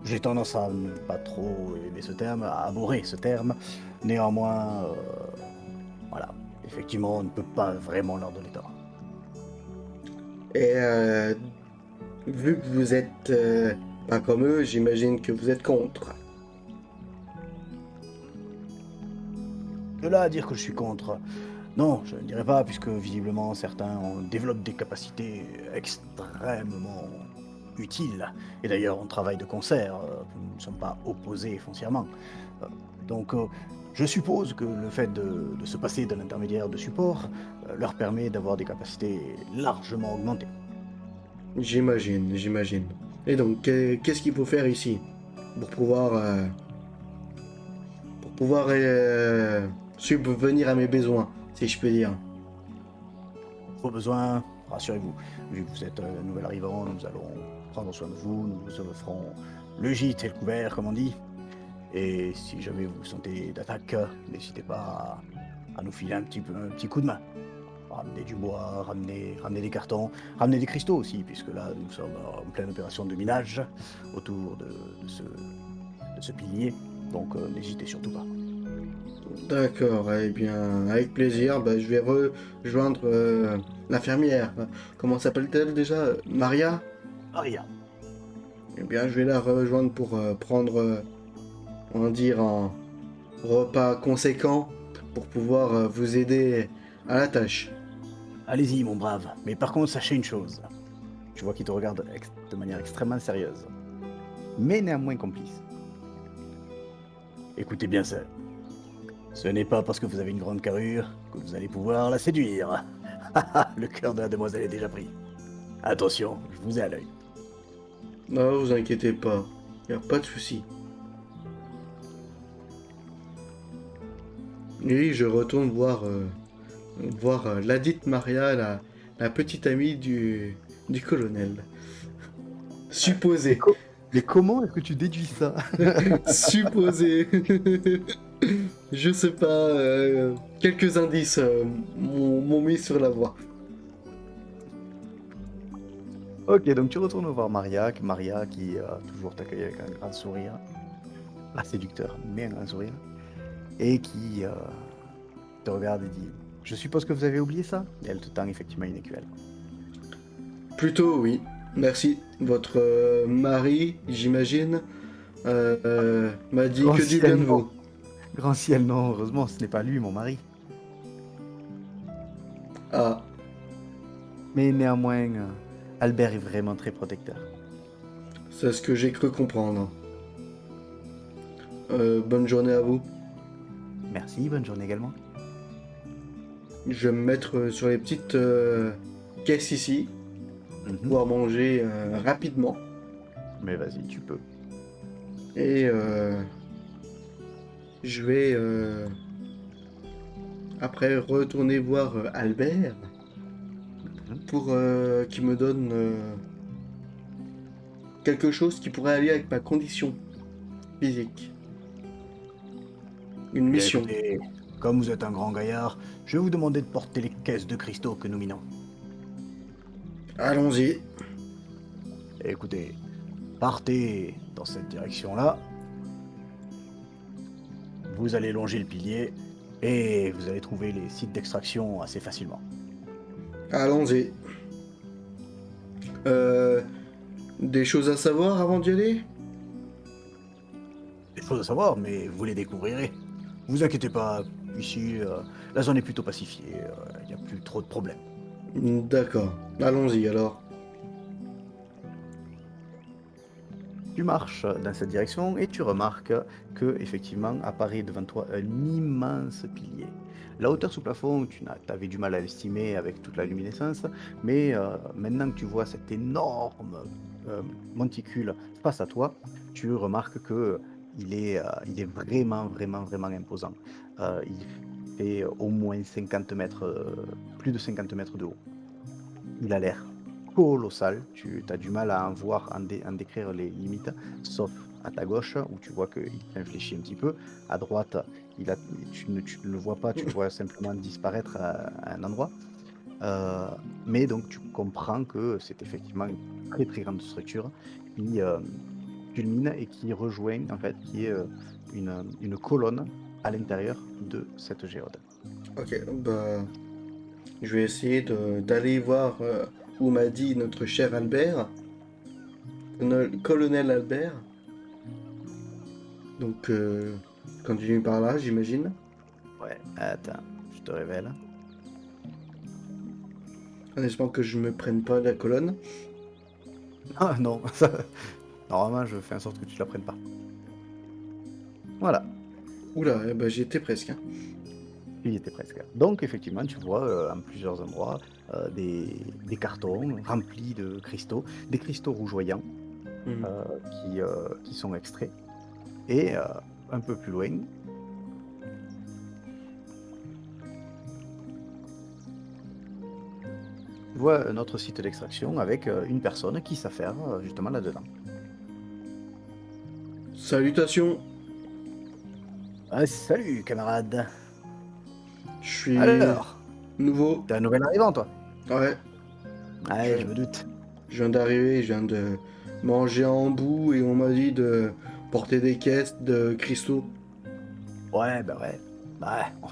J'ai tendance à ne pas trop aimer ce terme, à abhorrer ce terme. Néanmoins, voilà, effectivement, on ne peut pas vraiment leur donner tort. Et vu que vous êtes pas comme eux, j'imagine que vous êtes contre. De là à dire que je suis contre, non, je ne dirais pas, puisque visiblement certains développent des capacités extrêmement utiles. Et d'ailleurs, on travaille de concert, nous ne sommes pas opposés foncièrement. Euh, donc, je suppose que le fait de se passer d'un intermédiaire de support leur permet d'avoir des capacités largement augmentées. J'imagine, j'imagine. Et donc, qu'est-ce qu'il faut faire ici pour pouvoir subvenir à mes besoins, si je peux dire. Vos besoins, rassurez-vous, vu que vous êtes nouvel arrivant, nous allons prendre soin de vous, nous vous offrons le gîte et le couvert, comme on dit. Et si jamais vous sentez d'attaque, n'hésitez pas à nous filer un petit coup de main. Ramener du bois, ramener des cartons, ramener des cristaux aussi, puisque là nous sommes en pleine opération de minage autour de ce pilier. Donc n'hésitez surtout pas. D'accord, eh bien, avec plaisir, bah, je vais rejoindre l'infirmière. Comment s'appelle-t-elle déjà? Maria? Aria, Eh bien, je vais la rejoindre pour prendre, on va dire, un repas conséquent pour pouvoir vous aider à la tâche. Allez-y, mon brave. Mais par contre, sachez une chose. Tu vois qu'il te regarde de manière extrêmement sérieuse, mais néanmoins complice. Écoutez bien ça. Ce n'est pas parce que vous avez une grande carrure que vous allez pouvoir la séduire. Le cœur de la demoiselle est déjà pris. Attention, je vous ai à l'œil. Non, vous inquiétez pas, y a pas de souci. Oui, je retourne voir ladite Maria, la petite amie du colonel. Mais, Supposé. mais comment est-ce que tu déduis ça? Supposé. Je sais pas, quelques indices m'ont mis sur la voie. Ok, donc tu retournes voir Maria, Maria qui toujours t'accueille avec un grand sourire, pas séducteur, mais un grand sourire, et qui te regarde et dit: Je suppose que vous avez oublié ça? Et elle te tend effectivement une écuelle. Plutôt, oui. Merci. Votre mari, j'imagine, m'a dit Grand que du bien ciel, de non. vous. Grand ciel, non, heureusement, ce n'est pas lui, mon mari. Ah, Mais néanmoins, Albert est vraiment très protecteur. c'est ce que j'ai cru comprendre. Bonne journée à vous. Merci, bonne journée également. Je vais me mettre sur les petites caisses ici, Mhm. pouvoir manger rapidement. Mais vas-y, tu peux. Et je vais après retourner voir Albert Mhm. pour qu'il me donne quelque chose qui pourrait aller avec ma condition physique. Une Eh bien, mission. écoutez, comme vous êtes un grand gaillard, je vais vous demander de porter les caisses de cristaux que nous minons. Allons-y. Écoutez, partez dans cette direction-là, vous allez longer le pilier et vous allez trouver les sites d'extraction assez facilement. Allons-y. Euh, des choses à savoir avant d'y aller? Des choses à savoir, mais vous les découvrirez. Vous inquiétez pas, ici, la zone est plutôt pacifiée, il n'y a plus trop de problèmes. D'accord. Allons-y alors. Tu marches dans cette direction et tu remarques que effectivement apparaît devant toi un immense pilier. La hauteur sous plafond, tu avais du mal à l'estimer avec toute la luminescence, mais maintenant que tu vois cet énorme monticule face à toi, tu remarques que il est vraiment, vraiment, vraiment imposant. Il fait au moins 50 mètres, plus de 50 mètres de haut. Il a l'air colossal. Tu as du mal à en voir, en décrire les limites, sauf à ta gauche, où tu vois qu'il réfléchit un petit peu. À droite, tu ne le vois pas, tu le vois simplement disparaître à un endroit. Euh, mais donc, tu comprends que c'est effectivement une très très grande structure qui culmine et qui rejoint, en fait, qui est une colonne à l'intérieur de cette géode. Ok, bah, je vais essayer d'aller voir où m'a dit notre cher Albert, colonel Albert. Donc, continue par là, j'imagine. Ouais, attends, je te révèle. En espérant que je me prenne pas la colonne. Ah non, ça, normalement, je fais en sorte que tu ne l'apprennes pas. Voilà, Oula, eh ben, j'y étais presque, hein. tu y étais presque. Donc, effectivement, tu vois en plusieurs endroits des cartons remplis de cristaux, des cristaux rougeoyants Hmm. qui sont extraits. Et un peu plus loin, tu vois un autre site d'extraction avec une personne qui s'affaire justement là-dedans. Salutations, Ah, salut, camarade. je suis Alors, nouveau. t'es un nouvel arrivant, toi? Ouais, je, Ouais, je me doute. je viens d'arriver, je viens de manger en bout et on m'a dit de porter des caisses de cristaux. Ouais, bah ouais. Bah, ouais.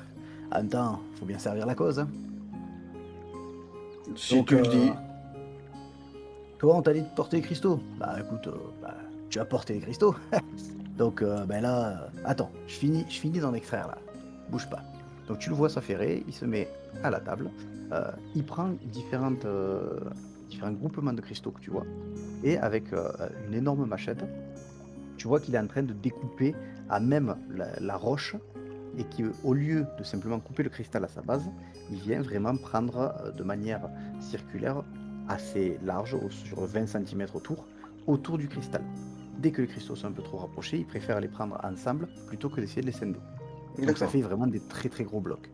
En même temps, faut bien servir la cause, hein. Si Donc, tu le dis. Toi, on t'a dit de porter les cristaux. Bah écoute, tu as porté les cristaux. Donc ben là, attends, je finis d'en extraire là. Bouge pas. Donc tu le vois s'affairer, il se met à la table, il prend différents groupements de cristaux que tu vois, et avec une énorme machette, tu vois qu'il est en train de découper à même la roche, et qu'au lieu de simplement couper le cristal à sa base, il vient vraiment prendre de manière circulaire assez large, sur 20 centimètres autour du cristal. Dès que les cristaux sont un peu trop rapprochés, il préfère les prendre ensemble plutôt que d'essayer de les scinder. Donc ça D'accord. fait vraiment des très très gros blocs.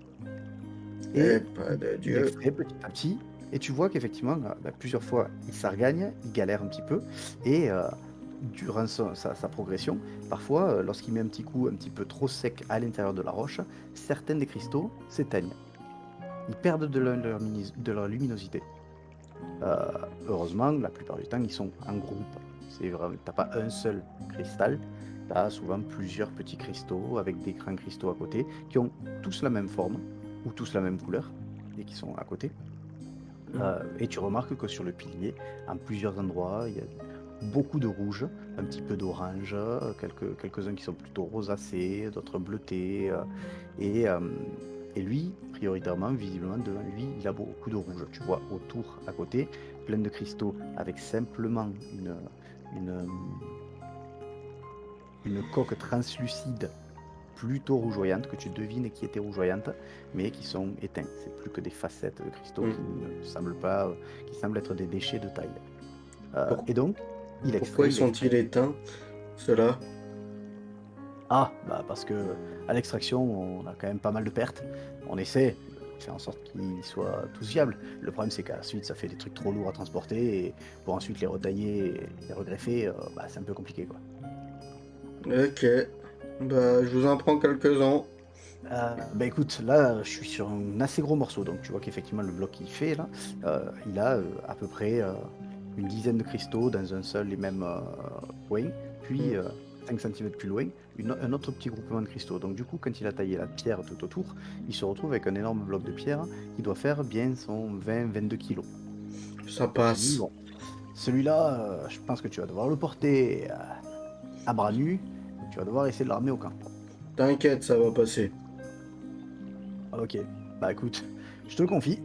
Eh, Et pas il de il Dieu. extrait petit à petit, et tu vois qu'effectivement, plusieurs fois, il s'argagne, il galère un petit peu, et durant sa progression, parfois, lorsqu'il met un petit coup un petit peu trop sec à l'intérieur de la roche, certains des cristaux s'éteignent. Ils perdent de leur luminosité. Euh, Heureusement, la plupart du temps, ils sont en groupe. C'est vraiment, t'as pas un seul cristal, tu as souvent plusieurs petits cristaux avec des grands cristaux à côté qui ont tous la même forme ou tous la même couleur et qui sont à côté. Hmm. Et tu remarques que sur le pilier, en plusieurs endroits, il y a beaucoup de rouge, un petit peu d'orange, quelques-uns qui sont plutôt rosacés, d'autres bleutés. Et, euh, et lui, prioritairement, visiblement, devant lui, il a beaucoup de rouge. Tu vois autour, à côté, plein de cristaux avec simplement une, une coque translucide plutôt rougeoyante, que tu devines qui était rougeoyante, mais qui sont éteints. C'est plus que des facettes de cristaux qui Hmm. ne semblent pas, qui semblent être des déchets de taille. Pour- Et donc, il Pourquoi extrait, ils il extrait. sont-ils éteints, ceux-là? Ah, bah parce que à l'extraction, on a quand même pas mal de pertes. On essaie de faire en sorte qu'ils soient tous viables. Le problème, c'est qu'à la suite, ça fait des trucs trop lourds à transporter, et pour ensuite les retailler et les regreffer, c'est un peu compliqué, quoi. Ok. Bah, je vous en prends quelques-uns. Bah écoute, là, je suis sur un assez gros morceau, donc tu vois qu'effectivement, le bloc qu'il fait là, il a à peu près une dizaine de cristaux dans un seul et même coin, puis Hmm. 5 centimètres plus loin, un autre petit groupement de cristaux. Donc du coup, quand il a taillé la pierre tout autour, il se retrouve avec un énorme bloc de pierre qui doit faire bien son 20-22 kilos. Ça Donc il dit, passe. bon, celui-là, je pense que tu vas devoir le porter à bras nus, et tu vas devoir essayer de le ramener au camp. T'inquiète, ça va passer. Ok, bah écoute, je te le confie.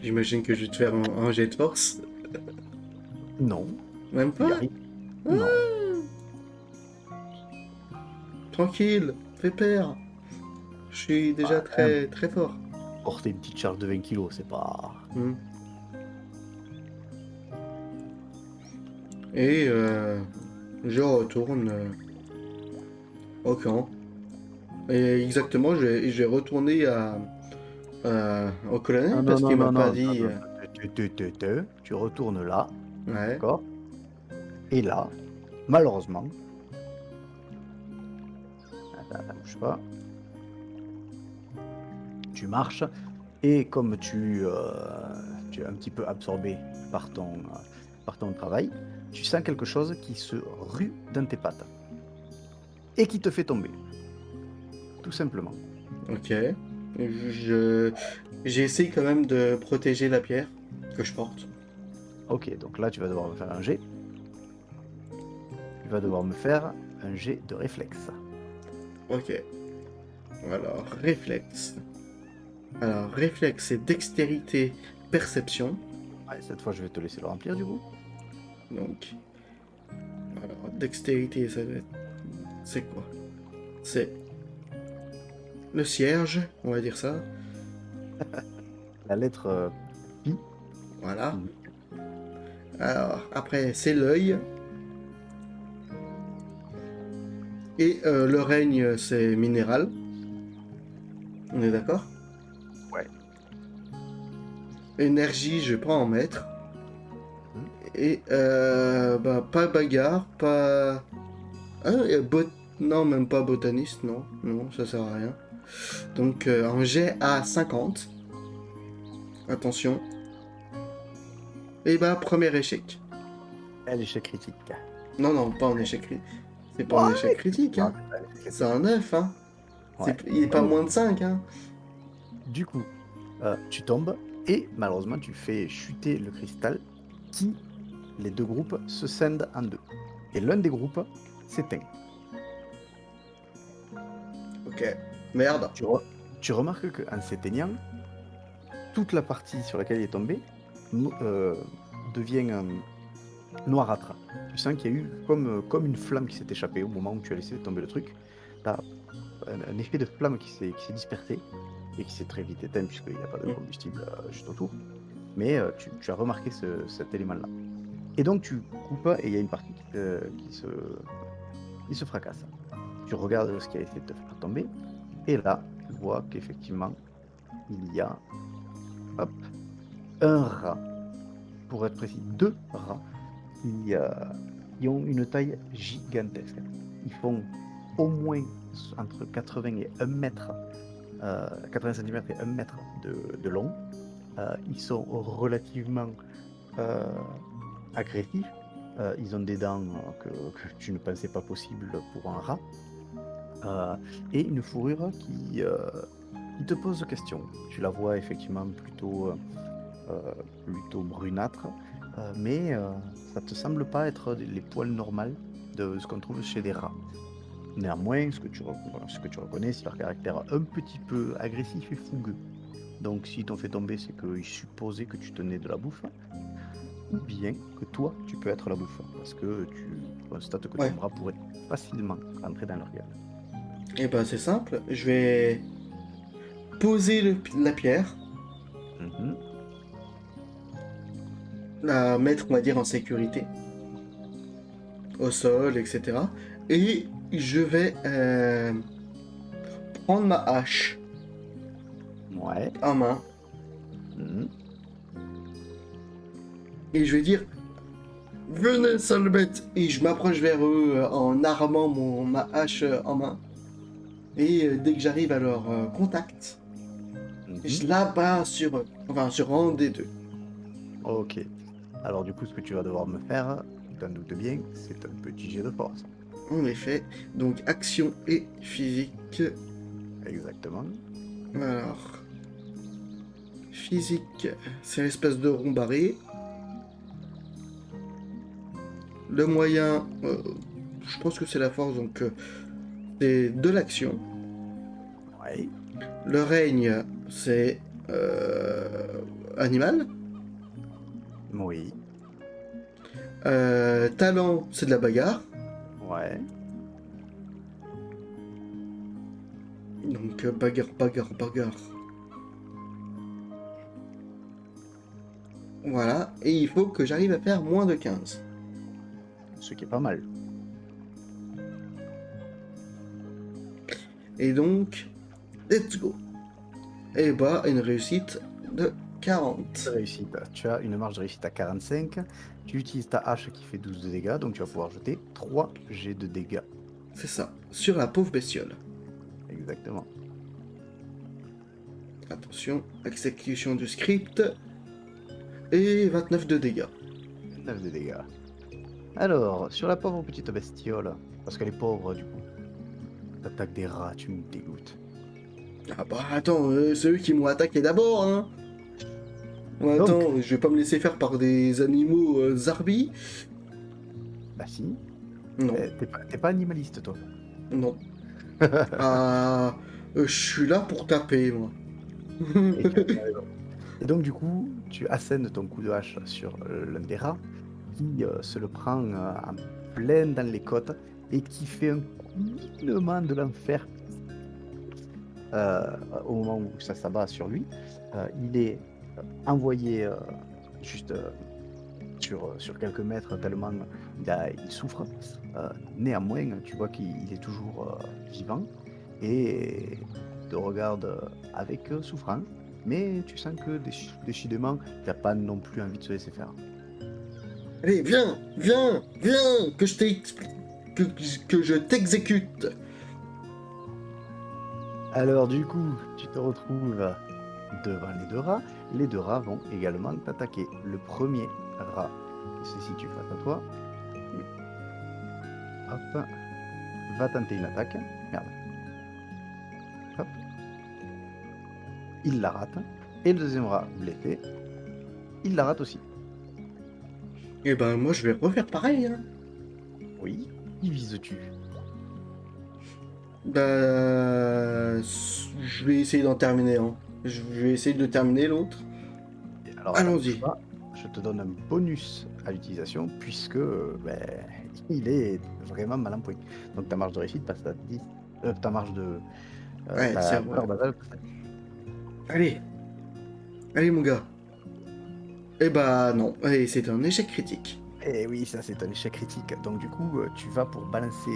J'imagine que je vais te faire un jet de force. Non, Même tu y pas? arrives. Non. Ah, tranquille, fais peur. Je suis déjà Bah, quand même, très très fort. porter une petite charge de 20 kilos, c'est pas. Hmm. Et je retourne au camp. Et exactement, je vais retourner au Non, colonel non, parce non, qu'il m'a non, pas non, dit. non, tu retournes là, Ouais. d'accord? Et là, malheureusement, attends, bouge pas, tu marches, et comme tu es un petit peu absorbé par ton travail, tu sens quelque chose qui se rue dans tes pattes et qui te fait tomber, tout simplement. Ok. Je j'essaie quand même de protéger la pierre que je porte. Ok, donc là, tu vas devoir me faire un jet. Tu vas devoir me faire un jet de réflexe. Ok. Alors réflexe. Alors réflexe, c'est dextérité, perception. Ouais, cette fois, je vais te laisser le remplir du coup. Donc, alors dextérité, ça va être. C'est quoi? C'est le cierge, on va dire ça. La lettre Pi. Voilà. Mhm. Alors après, c'est l'œil. Et le règne, c'est minéral. On est d'accord? Ouais. Énergie, je vais pas en mettre. Mhm. Et bah, pas bagarre, pas. Ah, non, même pas botaniste, non. Non, ça sert à rien. Donc un jet à 50. Attention. Et bah, premier échec. Elle échec critique. Non, non, pas en échec critique. C'est pas un échec Ouais, critique, non, hein. c'est pas un échec C'est critique. un 9, hein. Ouais. Il est pas Donc, moins de 5, hein. du coup, tu tombes, Et malheureusement, tu fais chuter le cristal qui, les deux groupes, se scindent en deux. Et l'un des groupes s'éteint. Ok. Merde. Tu, re- Tu remarques qu'en s'éteignant, toute la partie sur laquelle il est tombé no- euh, devient noirâtre. Tu sens qu'il y a eu comme une flamme qui s'est échappée au moment où tu as laissé tomber le truc. Tu as un effet de flamme qui s'est dispersé et qui s'est très vite éteint puisqu'il n'y a pas de Mm. combustible juste autour. Mais tu as remarqué cet élément-là. Et donc tu coupes et il y a une partie qui se fracasse. Tu regardes ce qui a essayé de te faire tomber et là, tu vois qu'effectivement, il y a hop, un rat, pour être précis, deux rats qui, euh, qui ont une taille gigantesque. Ils font au moins entre 80 et 1 mètre, 80 cm et 1 mètre de long. Ils sont relativement euh, agressifs. Ils ont des dents que tu ne pensais pas possible pour un rat. Euh, et une fourrure qui te pose question. Tu la vois effectivement plutôt brunâtre, mais ça te semble pas être les poils normaux de ce qu'on trouve chez des rats. Néanmoins, ce que tu reconnais, c'est leur caractère un petit peu agressif et fougueux. Donc, s'ils t'ont fait tomber, c'est qu'ils supposaient que tu tenais de la bouffe, ou bien que toi, tu peux être la bouffe, parce que tu constates que ton Ouais. bras pourrait facilement rentrer dans leur gueule. Et ben c'est simple. Je vais poser la pierre, Mhm. la mettre, on va dire, en sécurité, au sol, etc. Et je vais prendre ma hache Ouais. en main Mhm. et je vais dire venez, sale bête! Et je m'approche vers eux en armant ma hache en main. Et dès que j'arrive à leur contact, Mhm. je l'abat sur eux. Enfin, sur un des deux. Ok. Alors, du coup, ce que tu vas devoir me faire, tu t'en doutes bien, c'est un petit jet de force. En effet. Donc, action et physique. Exactement. Alors, physique, c'est l'espèce de rond barré. Le moyen, je pense que c'est la force, donc c'est de l'action. Ouais. Le règne, c'est animal. Oui. Talent, c'est de la bagarre. Ouais. Donc bagarre, bagarre, bagarre. Voilà. Et il faut que j'arrive à faire moins de 15. Ce qui est pas mal. Et donc, let's go. Et bah, une réussite de 40. Réussite. Tu as une marge de réussite à 45. Tu utilises ta hache qui fait 12 de dégâts, donc tu vas pouvoir jeter 3 jets de dégâts. C'est ça. Sur la pauvre bestiole. Exactement. Attention, exécution du script. Et 29 de dégâts. 9 de dégâts. Alors, sur la pauvre petite bestiole, parce qu'elle est pauvre du coup, t'attaques des rats, tu me dégoûtes. Ah bah attends, c'est eux qui m'ont attaqué d'abord, hein. Ouais, Donc, attends, je vais pas me laisser faire par des animaux zarbi. bah si, Non, t'es pas animaliste toi. non. Ah, je suis là pour taper, moi. Et tu as bien raison. Et donc, du coup, tu assènes ton coup de hache sur l'un des rats, qui se le prend en plein dans les côtes et qui fait un couinement de l'enfer au moment où ça s'abat sur lui. Il est envoyé juste sur quelques mètres tellement il souffre. Néanmoins, tu vois qu'il est toujours vivant et il te regarde avec souffrance, mais tu sens que décidément, il n'a pas non plus envie de se laisser faire. Allez, viens, viens, viens, que, que je t'exécute. Alors du coup, tu te retrouves devant les deux rats. Les deux rats vont également t'attaquer. Le premier rat qui se situe face à toi, hop, va tenter une attaque. Merde, hop, il la rate. Et le deuxième rat blessé, il la rate aussi. Et ben moi je vais refaire pareil, hein. Oui, qui vises-tu? Je vais essayer d'en terminer un. Je vais essayer de le terminer l'autre. Et alors attends, bouge Allons-y. pas. Je te donne un bonus à l'utilisation puisque il est vraiment mal en point. Donc ta marge de réussite passe à 10. Ta marge de. Ouais, c'est Ta vrai. valeur basale passe à 10. Allez, allez mon gars. Eh bah non, allez, c'est un échec critique. Et oui, ça c'est un échec critique. Donc du coup, tu vas pour balancer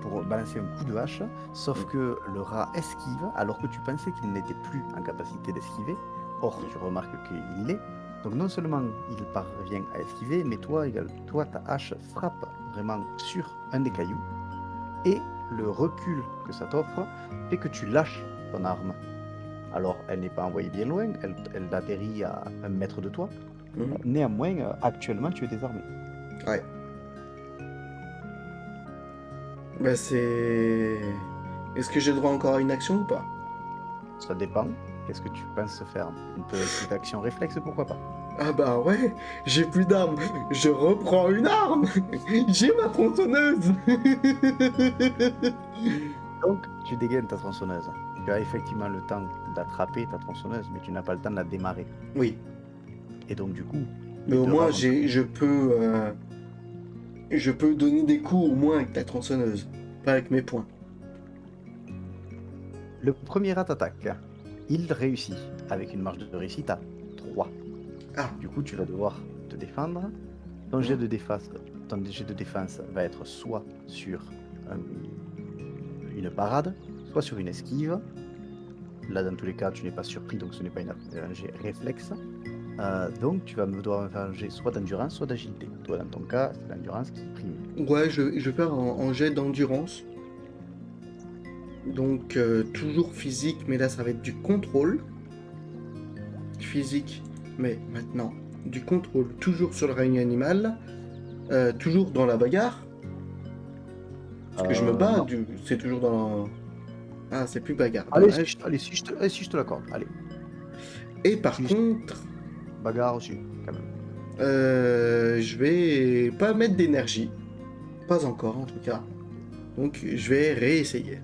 un coup de hache, sauf Mm, que le rat esquive alors que tu pensais qu'il n'était plus en capacité d'esquiver. Or, mm. tu remarques qu'il l'est. Donc non seulement il parvient à esquiver, mais toi, ta hache frappe vraiment sur un des cailloux. Et le recul que ça t'offre fait que tu lâches ton arme. Alors, elle n'est pas envoyée bien loin, elle atterrit à 1 mètre de toi. Mhm. Néanmoins, actuellement, tu es désarmé. Ouais. Bah c'est... Est-ce que j'ai droit encore à une action ou pas? Ça dépend. Qu'est-ce que tu penses faire? Une petite action réflexe, pourquoi pas? Ah bah ouais, j'ai plus d'armes. Je reprends une arme. J'ai ma tronçonneuse. Donc, tu dégaines ta tronçonneuse. Tu as effectivement le temps d'attraper ta tronçonneuse, mais tu n'as pas le temps de la démarrer. Oui, Et donc, du coup, mais les au deux moins rats vont t'attaquer. je peux donner des coups au moins avec la tronçonneuse, pas avec mes poings. Le premier rat t'attaque. Il réussit avec une marge de réussite à 3. Ah, Du coup, tu vas devoir te défendre. Ton jet hein. de défense, ton jet de défense va être soit sur une parade, soit sur une esquive. Là, dans tous les cas, tu n'es pas surpris, donc ce n'est pas un jet réflexe. Donc, tu vas devoir me faire un jet soit d'endurance, soit d'agilité. Toi, dans ton cas, c'est l'endurance qui prime. Ouais, je vais faire un jet d'endurance. Donc toujours physique, mais là ça va être du contrôle. Physique, mais maintenant du contrôle, toujours sur le règne animal, toujours dans la bagarre. Parce que je me bats, Non. c'est toujours dans... Ah, c'est plus bagarre, Allez, dommage. si je te l'accorde. Allez, Et par si je- contre, bagarre aussi, quand même. je vais pas mettre d'énergie. Pas encore en tout cas. Donc je vais réessayer.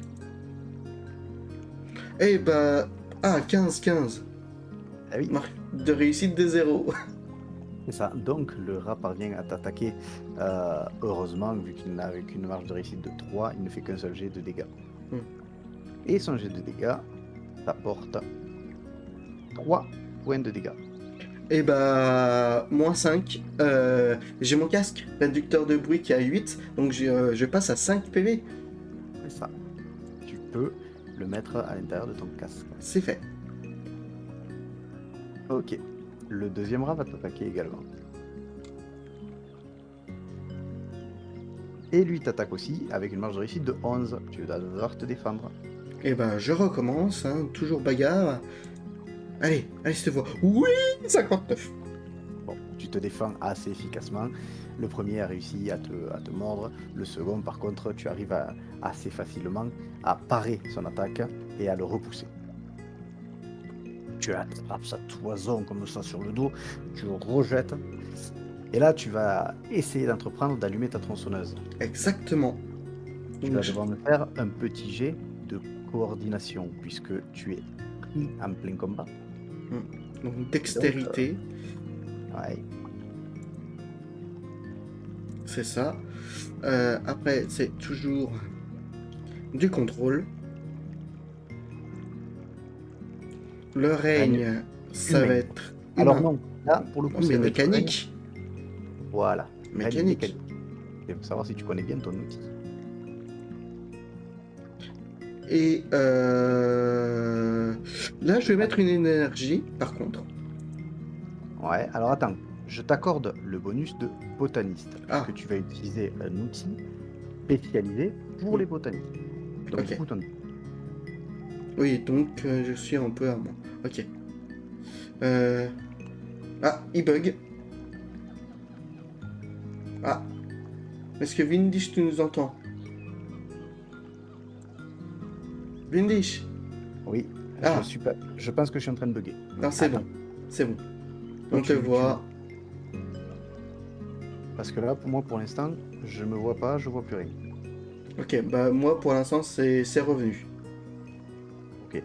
Eh bah... Ah, 15-15. Ah oui, Marque de réussite de 0. c'est ça. Donc, le rat parvient à t'attaquer. Heureusement, vu qu'il n'a qu'une marge de réussite de 3, il ne fait qu'un seul jet de dégâts. Et son jet de dégâts t'apporte 3 points de dégâts. Et bah, moins 5. J'ai mon casque réducteur de bruit qui est à 8, donc je passe à 5 PV. C'est ça. Tu peux le mettre à l'intérieur de ton casque. C'est fait. Ok. Le deuxième rat va t'attaquer également. Et lui t'attaque aussi avec une marge de réussite de 11. Tu vas devoir te défendre. Et bah, je recommence, hein, toujours bagarre. Allez, allez, cette fois. Oui, 59. Bon, tu te défends assez efficacement. Le premier a réussi à te mordre. Le second, par contre, tu arrives assez facilement à parer son attaque et à le repousser. Tu attrapes sa toison comme ça sur le dos, tu le rejettes. Et là, tu vas essayer d'entreprendre d'allumer ta tronçonneuse. Exactement. Tu Donc, vas devoir me faire un petit jet de coordination puisque tu es pris en plein combat. donc Et donc, dextérité, ouais, c'est ça. Après, c'est toujours du contrôle. Le règne règne, ça va humain. être Alors humain. non, là, pour le Non, coup, mais c'est avec le règne. mécanique. Voilà, règne Mécanique. mécanique. Il faut savoir si tu connais bien ton outil. Et là, je vais mettre une énergie, par contre. Ouais, alors attends, je t'accorde le bonus de botaniste, Ah, puisque tu vas utiliser un outil spécialisé pour les botanistes. Donc du ok. coup, Oui, donc je suis un peu à moi. Ok. Euh... Ah, il bug. Ah, est-ce que Vindish, tu nous entends? Vindish, oui, Je Ah, suis pas je pense que je suis en train de bugger. non, c'est bon. Attends, C'est bon. toi On te tu voit. parce que là, pour moi, pour l'instant, je me vois pas, je vois plus rien. Ok, bah moi pour l'instant c'est revenu. OK.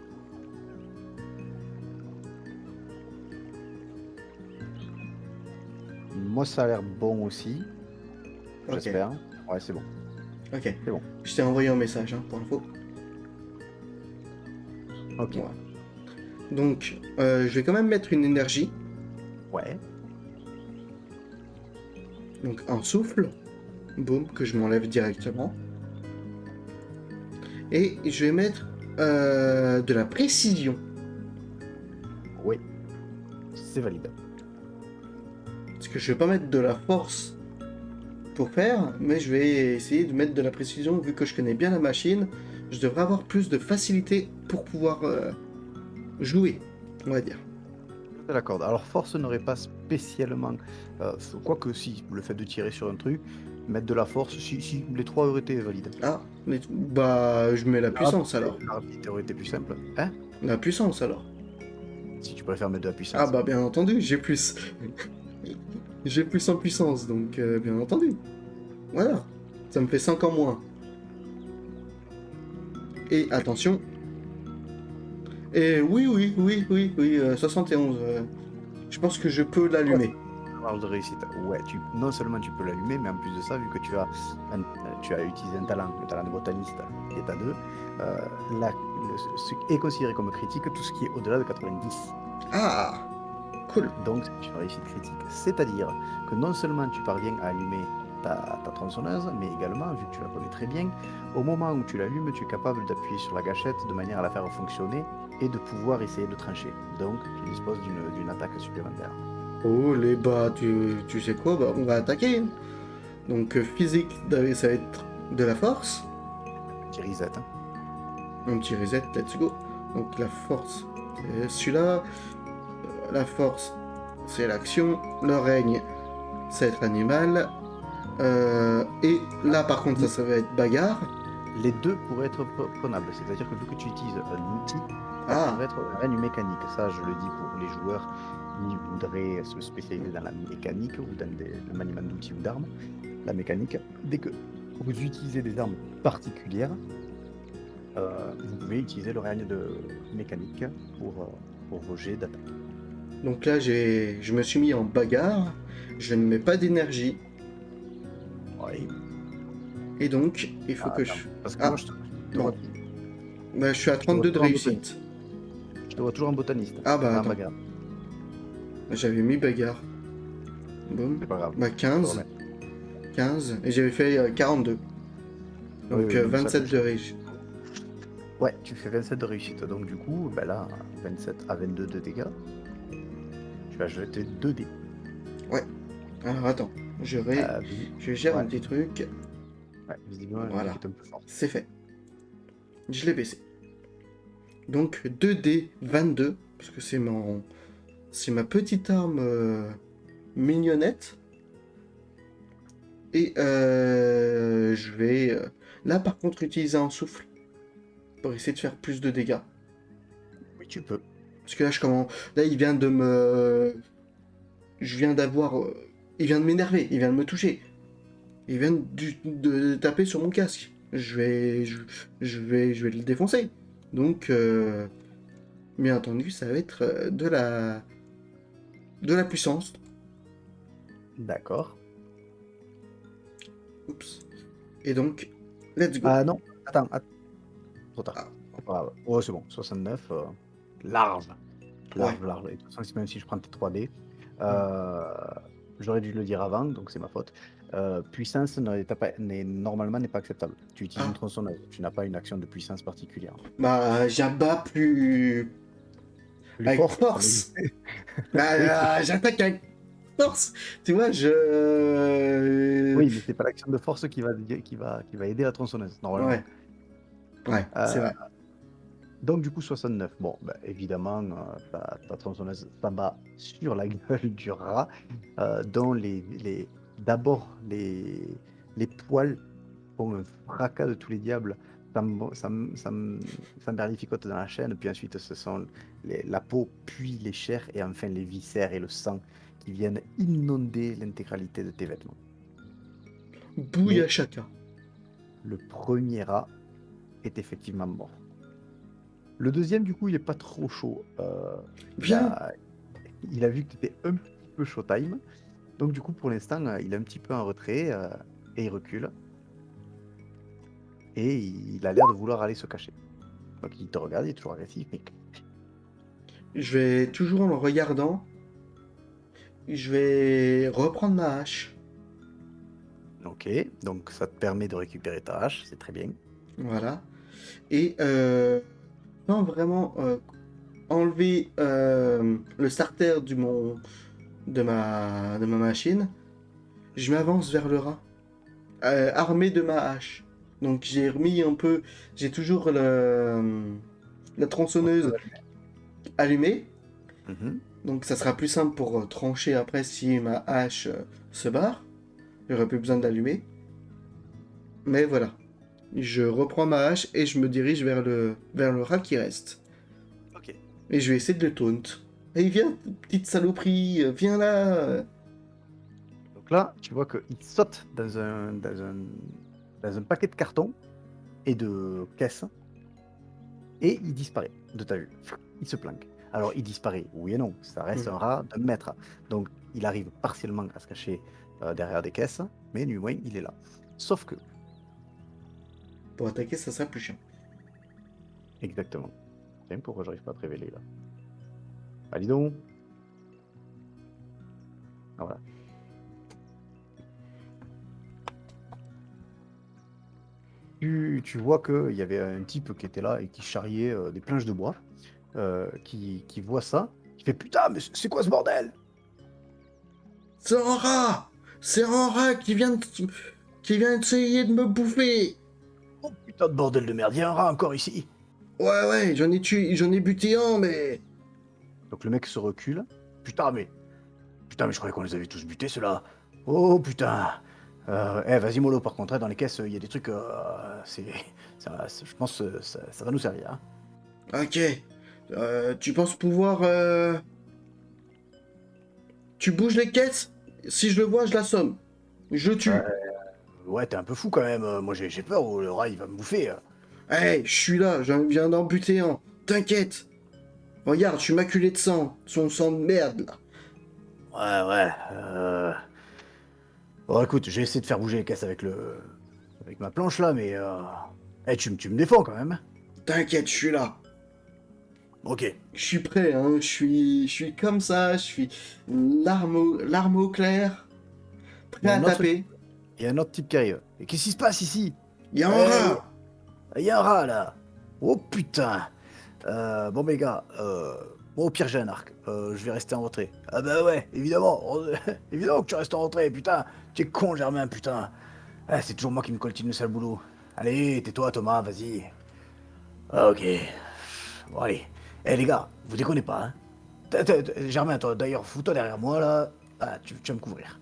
Moi, ça a l'air bon aussi, Ok, j'espère. Ouais, c'est bon, ok. c'est bon. Je t'ai envoyé un message hein, pour info. OK. Voilà. Donc, je vais quand même mettre une énergie. Ouais, Donc un souffle. Boum, que je m'enlève directement. Et je vais mettre de la précision. oui, c'est valide. Parce que je vais pas mettre de la force pour faire, mais je vais essayer de mettre de la précision vu que je connais bien la machine. Je devrais avoir plus de facilité pour pouvoir jouer, on va dire. Je te l'accorde. Alors force n'aurait pas spécialement, quoique si, le fait de tirer sur un truc, mettre de la force, si, les 3 auraient été valides. Ah, mais bah je mets la puissance alors. La rapidité aurait été plus simple. Hein? La puissance alors. Si tu préfères mettre de la Ah puissance. bah bien entendu, j'ai plus. J'ai plus en puissance, donc bien entendu. Voilà. Ça me fait 5 en moins. Et attention. Et oui, oui, oui, oui, oui, 71. Je pense que je peux Ouais. l'allumer. On parle de réussite. Ouais, non seulement tu peux l'allumer, mais en plus de ça, vu que tu as utilisé un talent, le talent de botaniste qui est à 2, ce qui est considéré comme critique tout ce qui est au-delà de 90. Ah, cool. Donc c'est une réussite critique. C'est-à-dire que non seulement tu parviens à allumer ta tronçonneuse, mais également, vu que tu la connais très bien, au moment où tu l'allumes, tu es capable d'appuyer sur la gâchette de manière à la faire fonctionner et de pouvoir essayer de trancher. Donc tu disposes d'une attaque supplémentaire. Oh, les bas, tu sais quoi? Bah, on va attaquer, hein. Donc, physique, ça va être de la force. Petit reset, hein. Un petit reset, let's go. Donc, la force, c'est celui-là. La force, c'est l'action. Le règne, c'est être animal. Et là, par contre, ça va être bagarre. Les deux pourraient être prenables, c'est-à-dire que vu que tu utilises un outil, ça Ah, pourrait être un règne mécanique. Ça, je le dis pour les joueurs qui voudraient se spécialiser dans la mécanique ou dans le maniement d'outils ou d'armes. La mécanique, dès que vous utilisez des armes particulières, vous pouvez utiliser le règne de mécanique pour vos jets d'attaque. donc là, je me suis mis en bagarre. Je ne mets pas d'énergie. Oui. Et donc, il faut que Attends, je... parce que moi, Ah, je te bon. vois, Bah, je suis à je te vois 32 de toujours en botaniste. réussite. Je te vois toujours en botaniste, Ah bah pas en attends, bagarre. j'avais mis bagarre. Boum. C'est pas grave, Bah je te 15, remets. 15. Et j'avais fait 42. Oui, Donc oui, donc ça, 27 de réussite. ouais, tu fais 27 de réussite. Donc du coup, ben là, 27 à 22 de dégâts, tu vas jeter 2 dés. Ouais. Alors attends, Euh, visi- je gère ouais, un petit truc. ouais, visiblement, le mec Voilà. est un peu fort. C'est fait. Je l'ai baissé. Donc 2D 22. Parce que c'est ma petite arme mignonnette. Et je vais là par contre utiliser un souffle pour essayer de faire plus de dégâts. Oui, tu peux. Parce que là je commence. Là il vient de me. Je viens d'avoir. Il vient de m'énerver, il vient de me toucher. Il vient de taper sur mon casque. Je vais le défoncer. Donc bien entendu ça va être de la puissance. D'accord. Oups. Et donc, let's go. Ah non, attends, trop tard. Ah, C'est pas grave. Oh, c'est bon, 69, large. ouais. Large, large. Et de toute façon, même si je prends tes 3D, Hmm. euh, j'aurais dû le dire avant, donc c'est ma faute. Puissance normalement n'est pas acceptable. Tu utilises une Ah, tronçonneuse, tu n'as pas une action de puissance particulière. bah j'abats plus Plus avec fort, ça force. m'existe. Oui, Bah, j'attaque avec force. Tu vois, oui, mais c'est pas l'action de force qui va aider la tronçonneuse, normalement. Ouais, ouais, c'est Euh, vrai. donc du coup 69. Bon, bah, évidemment, ta tronçonneuse s'abat sur la gueule du rat, dont d'abord les poils font un fracas de tous les diables ça berlificote dans la chaîne, puis ensuite ce sont la peau, puis les chairs, et enfin les viscères et le sang qui viennent inonder l'intégralité de tes vêtements. Bouilla Mais chaka. le premier rat est effectivement mort. Le deuxième, du coup, il est pas trop chaud. Il Viens. a, il a vu que tu étais un petit peu showtime. Donc, du coup, pour l'instant, il est un petit peu en retrait et il recule. Et il a l'air de vouloir aller se cacher. Donc, il te regarde, il est toujours agressif. Mais... Je vais toujours en le regardant. Je vais reprendre ma hache. Ok, donc ça te permet de récupérer ta hache, c'est très bien. Voilà. Et sans vraiment enlever le starter de ma machine, je m'avance vers le rat, armé de ma hache. Donc j'ai remis un peu, j'ai toujours la tronçonneuse allumée, Mhm. donc ça sera plus simple pour trancher après si ma hache se barre. J'aurai plus besoin d'allumer. Mais voilà, je reprends ma hache et je me dirige vers le rat qui reste. Ok. Et je vais essayer de le taunt. Hey, viens, petite saloperie, viens là. Donc là, tu vois qu'il saute dans un paquet de cartons et de caisses et il disparaît de ta vue. Il se planque. Alors, il disparaît, oui et non, ça reste Hmm. un rat d'un mètre. Donc, il arrive partiellement à se cacher derrière des caisses, mais du moins, il est là. Sauf que, Pour attaquer, ça sera plus chiant. exactement. Tiens, pourquoi j'arrive pas à te révéler là? Ah, dis donc. Ah, voilà. Tu vois qu'il y avait un type qui était là et qui charriait des planches de bois, qui voit ça, qui fait putain, mais c'est quoi ce bordel? C'est un rat. C'est un rat qui vient essayer de me bouffer. Oh putain de bordel de merde, il y a un rat encore ici. Ouais, ouais, j'en ai buté un, mais... Donc le mec se recule. Putain, mais je croyais qu'on les avait tous butés, ceux-là. Oh putain. Vas-y, mollo, par contre, hein, dans les caisses, il y a des trucs. Je pense que ça va nous servir. Hein. Ok. Tu penses pouvoir... Tu bouges les caisses? Si je le vois, je l'assomme. Je le Euh, tue. ouais, t'es un peu fou quand même. Moi, j'ai peur, le rat, il va me bouffer. Hey, je suis là, je viens d'en buter un. T'inquiète. Regarde, je suis maculé de sang. Son sang de merde, là. Ouais, ouais. Bon, écoute, j'ai essayé de faire bouger les caisses avec ma planche là, mais. Tu me défends quand même. T'inquiète, je suis là. Ok. Je suis prêt, hein. Je suis comme ça. Je suis l'arme au clair. Il Prêt y a à un autre, taper. il y a un autre type qui arrive. Et qu'est-ce qui se passe ici? Il y a un Eh, rat. il y a un rat là. Oh putain. Bon, mes gars, bon, au pire, j'ai un arc. Je vais rester en retrait. Ah, bah ouais, évidemment. Évidemment que tu restes en retrait, putain. Tu es con, Germain, putain. Ah, c'est toujours moi qui me coltine le sale boulot. Allez, tais-toi, Thomas, vas-y. Ah, ok. Bon, allez. Eh, les gars, vous déconnez pas, hein. Germain, toi, d'ailleurs, fous-toi derrière moi, là. Ah, tu vas me couvrir.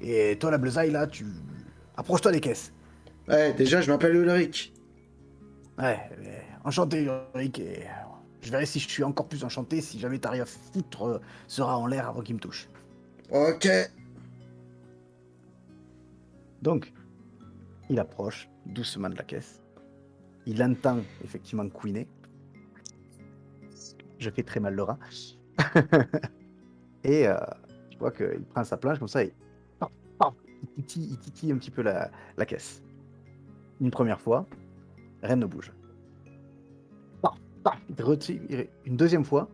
Et toi, la bleusaille, là, tu. Approche-toi des caisses. Ouais, déjà, je m'appelle Ulrich. Ouais, enchanté, Ulrich, et je verrai si je suis encore plus enchanté si jamais t'arrives à foutre ce rat en l'air avant qu'il me touche. Ok. Donc, il approche doucement de la caisse. Il entend effectivement couiner. Je fais très mal le rat. Et tu vois qu'il prend sa planche comme ça et paf, paf, il titille un petit peu la caisse. Une première fois, rien ne bouge. Paf, paf, il retire une deuxième fois,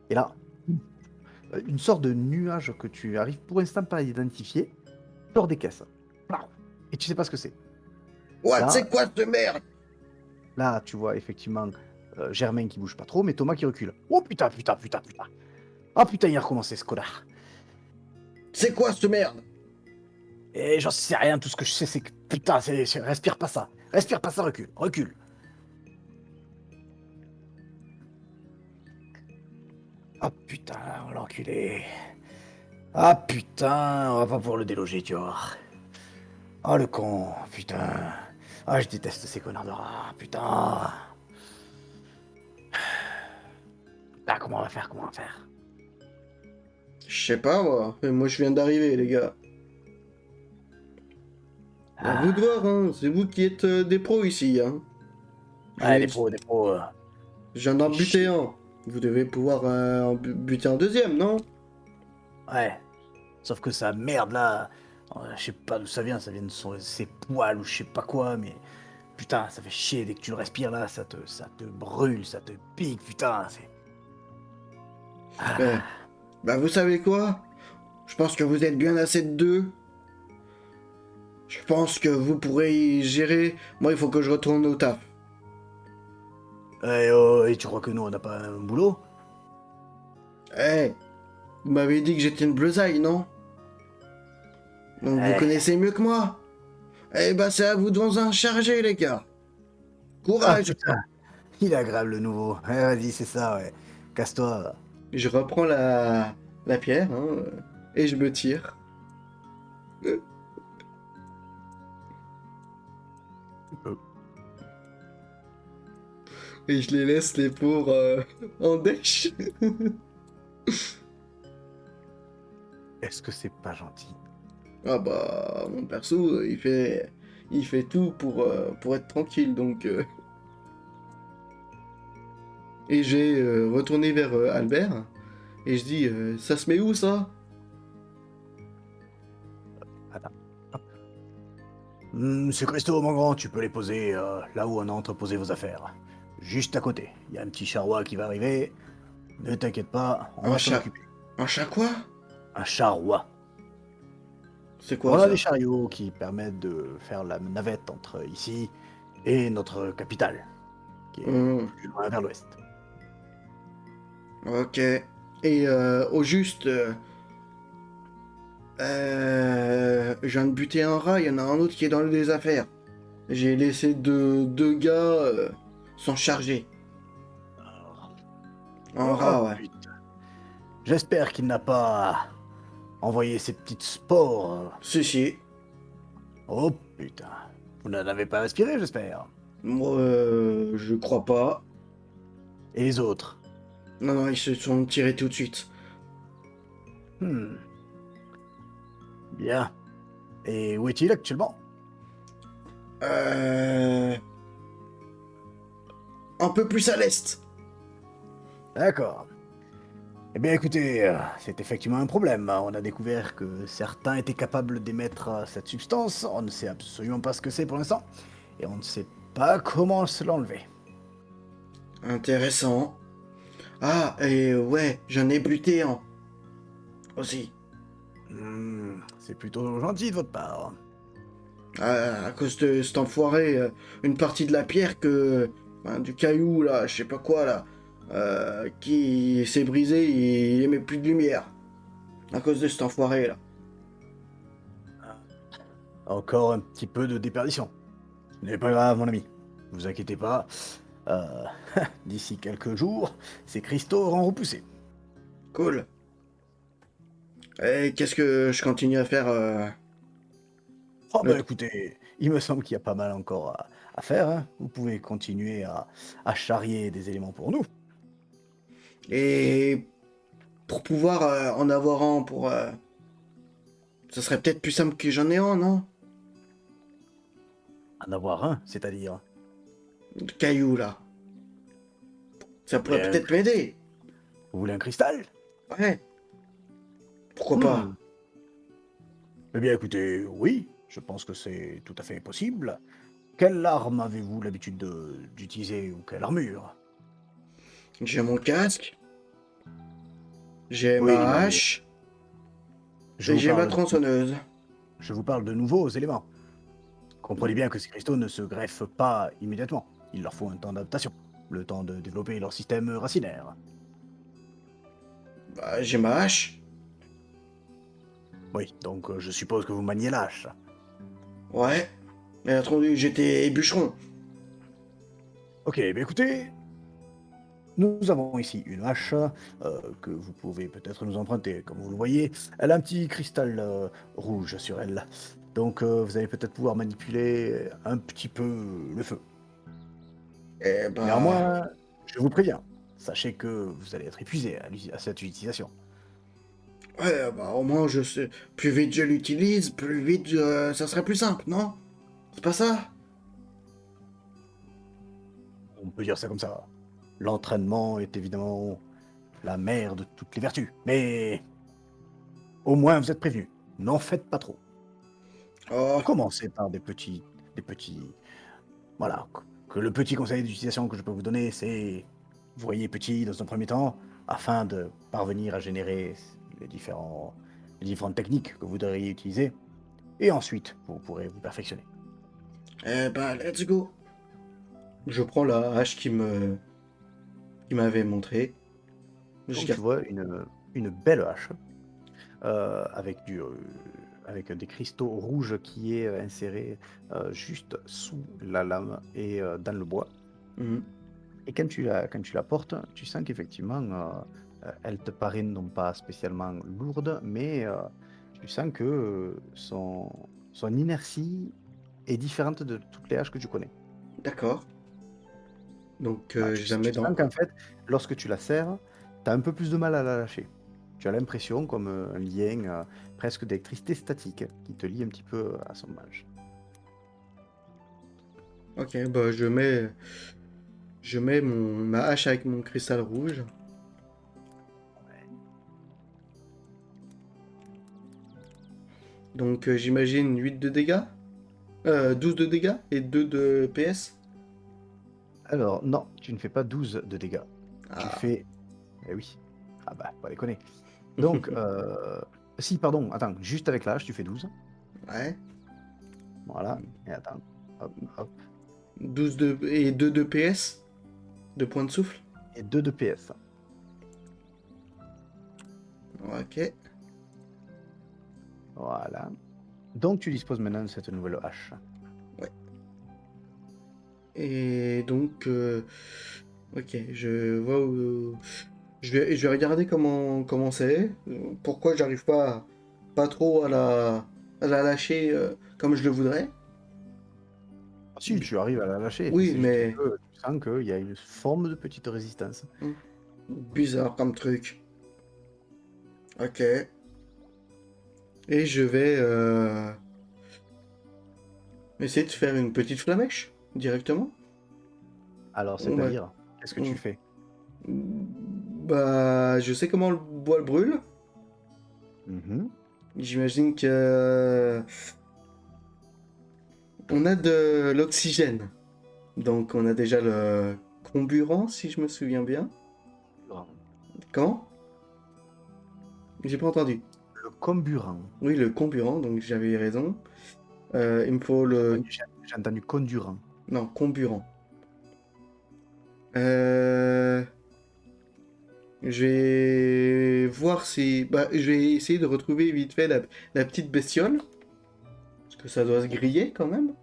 et là, une sorte de nuage que tu arrives pour l'instant pas à identifier sort des caisses. Paf. Et tu sais pas ce que c'est. What, Là, c'est quoi cette merde? là, tu vois effectivement Germain qui bouge pas trop, mais Thomas qui recule. Oh putain, putain, putain, putain. Ah putain, il a recommencé ce connard. C'est quoi cette merde? Et j'en sais rien, tout ce que je sais, c'est que putain, respire pas ça. Respire pas ça, recule, recule. Ah putain, on l'a enculé. Ah putain, on va pas pouvoir le déloger, tu vois. Ah le con, putain. Ah, je déteste ces connards de rats, putain. Ah, comment on va faire? Comment on va faire? Je sais pas, moi. Moi, je viens d'arriver, les gars. À vous de voir, Ah, hein. C'est vous qui êtes des pros ici, hein. Je ouais, viens, des pros, je viens d'en fait buter chier. un. Vous devez pouvoir buter un deuxième, non? Ouais, sauf que sa merde là, je sais pas d'où ça vient de ses poils ou je sais pas quoi, mais putain, ça fait chier dès que tu le respires là, ça te brûle, ça te pique, putain, c'est... Eh, Ah, bah, vous savez quoi? Je pense que vous êtes bien assez de deux. Je pense que vous pourrez y gérer. Moi, il faut que je retourne au taf. et tu crois que nous on n'a pas un boulot? Eh, vous m'avez dit que j'étais une bleusaille, non? Donc vous Eh, connaissez mieux que moi. Eh bah, c'est à vous de vous en charger, les gars. ah Courage! putain, il est agréable le nouveau. Ouais, vas-y, c'est ça, ouais. Casse-toi. Je reprends la pierre, hein, et je me tire. Tu peux. Et je les laisse, les pauvres, en dèche. Est-ce que c'est pas gentil? Ah bah, mon perso, il fait tout pour être tranquille, donc... Et j'ai retourné vers Albert, et je dis, ça se met où, ça? Attends. Hop. Monsieur Christo, mon grand, tu peux les poser là où on a entreposé vos affaires. Juste à côté. Il y a un petit charroi qui va arriver. Ne t'inquiète pas, on Un va s'en chat. occuper. Un chat quoi? Un charroi. C'est quoi, On a des ça? chariots qui permettent de faire la navette entre ici et notre capitale, qui est Hmm, plus loin vers l'ouest. ok. Et au juste, je viens de buter un rat, il y en a un autre qui est dans les affaires. J'ai laissé deux gars s'en charger. Un Oh rat, ouais. putain. J'espère qu'il n'a pas envoyé ses petites spores. Si, si. Oh putain. Vous n'en avez pas respiré, j'espère. Moi, je crois pas. Et les autres? Non, non, ils se sont tirés tout de suite. Hmm. Bien. Et où est-il actuellement? Euh... Un peu plus à l'est. D'accord. Eh bien écoutez, c'est effectivement un problème. On a découvert que certains étaient capables d'émettre cette substance. On ne sait absolument pas ce que c'est pour l'instant. Et on ne sait pas comment se l'enlever. Intéressant. Ah, et ouais, j'en ai buté un aussi. C'est plutôt gentil de votre part. À cause de cet enfoiré, une partie de la pierre que... enfin, du caillou, là, je sais pas quoi, là, qui s'est brisé, il émet plus de lumière. À cause de cet enfoiré, là. Encore un petit peu de déperdition. Ce n'est pas grave, mon ami. Ne vous inquiétez pas. Euh, D'ici quelques jours, ces cristaux auront repoussé. Cool. Et qu'est-ce que je continue à faire Oh le bah t- écoutez, il me semble qu'il y a pas mal encore à faire, hein. Vous pouvez continuer à charrier des éléments pour nous. Et pour pouvoir en avoir un pour... ça serait peut-être plus simple que j'en ai un, non? En avoir un, c'est-à-dire. Le caillou, là. Ça Vous pourrait voulez un, peut-être m'aider. vous voulez un cristal? Ouais, pourquoi pas. Hmm. Eh bien écoutez, oui, je pense que c'est tout à fait possible. Quelle arme avez-vous l'habitude d'utiliser ou quelle armure? J'ai mon casque, j'ai Oui, ma non mais hache, je et vous j'ai ma parle tronçonneuse. je vous parle de nouveaux éléments. Comprenez bien que ces cristaux ne se greffent pas immédiatement. Il leur faut un temps d'adaptation, le temps de développer leur système racinaire. Bah, j'ai ma hache. Oui, donc je suppose que vous maniez l'âche. Ouais. Mais attendu, j'étais bûcheron. Ok, bah écoutez, nous avons ici une hache que vous pouvez peut-être nous emprunter, comme vous le voyez. Elle a un petit cristal rouge sur elle. Donc vous allez peut-être pouvoir manipuler un petit peu le feu. Eh bah, Néanmoins, je vous préviens, sachez que vous allez être épuisé à cette utilisation. ouais, bah au moins je sais. Plus vite je l'utilise, plus vite ça serait plus simple, non? C'est pas ça? On peut dire ça comme ça. L'entraînement est évidemment la mère de toutes les vertus, mais au moins vous êtes prévenus. N'en faites pas trop. Oh, Commencez par des petits voilà, que le petit conseil d'utilisation que je peux vous donner, c'est voyez petit dans un premier temps, afin de parvenir à générer les différentes techniques que vous devriez utiliser, et ensuite vous pourrez vous perfectionner. eh bah, let's go. Je prends la hache qui m'avait montré. Je Donc tu garde. vois une belle hache, avec avec des cristaux rouges qui est, inséré, juste sous la lame et dans le bois. Mhm. Et quand tu la portes, tu sens qu'effectivement, elle te paraît non pas spécialement lourde, mais tu sens que, son inertie est différente de toutes les haches que tu connais. D'accord. Donc Voilà, je la mets tu dans. sens qu'en fait, lorsque tu la serres, tu as un peu plus de mal à la lâcher. Tu as l'impression comme, un lien, presque d'électricité statique qui te lie un petit peu à son manche. Ok, bah je mets ma hache avec mon cristal rouge. Donc j'imagine 8 de dégâts, 12 de dégâts et 2 de PS. Alors non, tu ne fais pas 12 de dégâts. Tu Ah. fais eh oui. Ah bah, pas déconner. Donc, si pardon, attends, juste avec l'âge, tu fais 12. Ouais. Voilà, et attends, hop, hop, 12 et 2 de PS, de points de souffle. et 2 de PS. Ok. Voilà. Donc tu disposes maintenant de cette nouvelle hache. Ouais. Et donc, ok, je vois où. Je vais regarder comment c'est. Pourquoi j'arrive pas trop à la lâcher comme je le voudrais. Ah si, tu arrives à la lâcher, Oui, c'est juste mais que tu sens qu'il y a une forme de petite résistance. hmm, bizarre comme truc. Ok. Et je vais essayer de faire une petite flamèche directement. Alors, Ouais. c'est-à-dire, qu'est-ce que tu Hmm. fais? Bah, je sais comment le bois le brûle. Mmh. J'imagine que on a de l'oxygène. Donc on a déjà le comburant, si je me souviens bien. Comment? J'ai pas entendu. Le comburant. Oui, le comburant, donc j'avais raison. Il me faut le... J'ai entendu condurant. Non, comburant. Euh, Je vais voir si... Bah, je vais essayer de retrouver vite fait la petite bestiole. Parce que ça doit se griller quand même.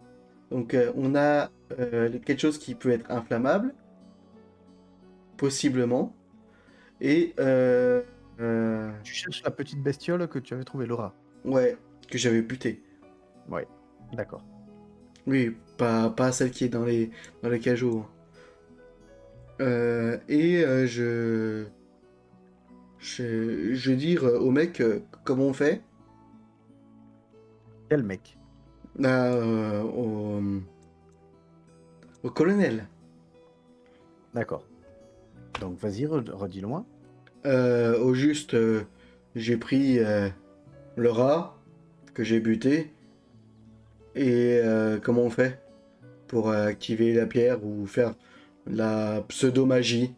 Donc on a quelque chose qui peut être inflammable, possiblement. Et... Tu cherches la petite bestiole que tu avais trouvée, Laura? ouais, que j'avais buté. Ouais, d'accord. Oui, pas celle qui est dans les cajots, hein. Et je vais dire au mec comment on fait. Quel mec? Là, au colonel. D'accord. Donc vas-y, redis-le-moi. Au juste, j'ai pris le rat que j'ai buté. Et comment on fait pour activer la pierre ou faire la pseudo-magie.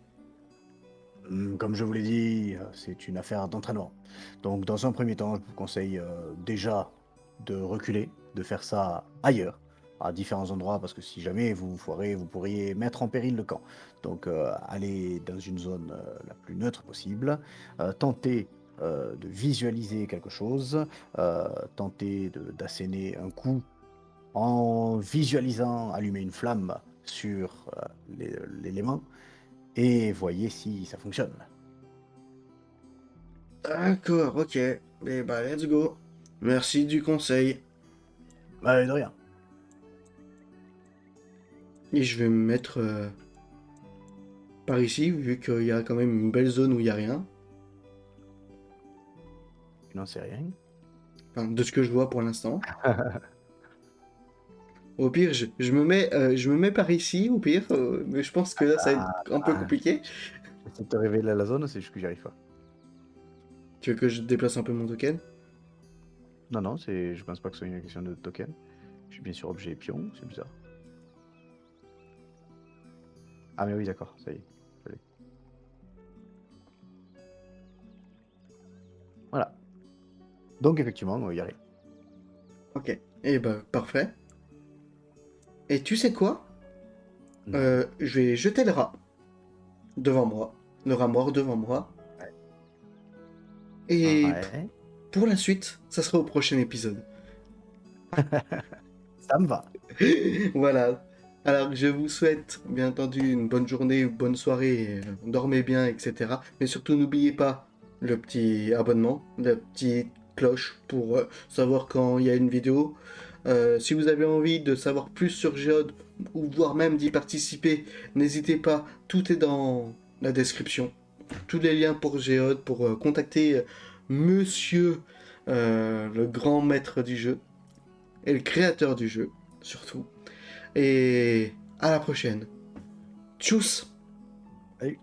Comme je vous l'ai dit, c'est une affaire d'entraînement. Donc dans un premier temps, je vous conseille, déjà de reculer, de faire ça ailleurs, à différents endroits, parce que si jamais vous vous foirez, vous pourriez mettre en péril le camp. Donc, allez dans une zone, la plus neutre possible, tentez, de visualiser quelque chose, tentez d'asséner un coup en visualisant allumer une flamme sur, l'élément, et voyez si ça fonctionne. D'accord, ok. Eh bah, let's go. Merci du conseil. Bah, de rien. Et je vais me mettre par ici, vu qu'il y a quand même une belle zone où il n'y a rien. Tu n'en sais rien. Enfin, de ce que je vois pour l'instant. Au pire, je me mets par ici, au pire, mais je pense que là, ça va être Ah, un peu compliqué. j'essaie de te révéler la zone, c'est juste que j'y arrive pas. Tu veux que je déplace un peu mon token? Non, non, je pense pas que ce soit une question de token. Je suis bien sur objet et pion, c'est bizarre. Ah, mais oui, d'accord, ça y est. Je l'ai. Voilà. Donc, effectivement, il y a rien. Ok. Et bah, parfait. Et tu sais quoi? Non. Je vais jeter le rat devant moi. Le rat mort devant moi. Et Ouais. pour la suite, ça sera au prochain épisode. Ça me va. Voilà. Alors, je vous souhaite, bien entendu, une bonne journée, une bonne soirée, dormez bien, etc. Mais surtout, n'oubliez pas le petit abonnement, la petite cloche pour savoir quand il y a une vidéo. Si vous avez envie de savoir plus sur Géode, ou voire même d'y participer, n'hésitez pas, tout est dans la description. Tous les liens pour Géode, pour contacter Monsieur, le grand maître du jeu, et le créateur du jeu, surtout. Et à la prochaine. Tchuss! Salut.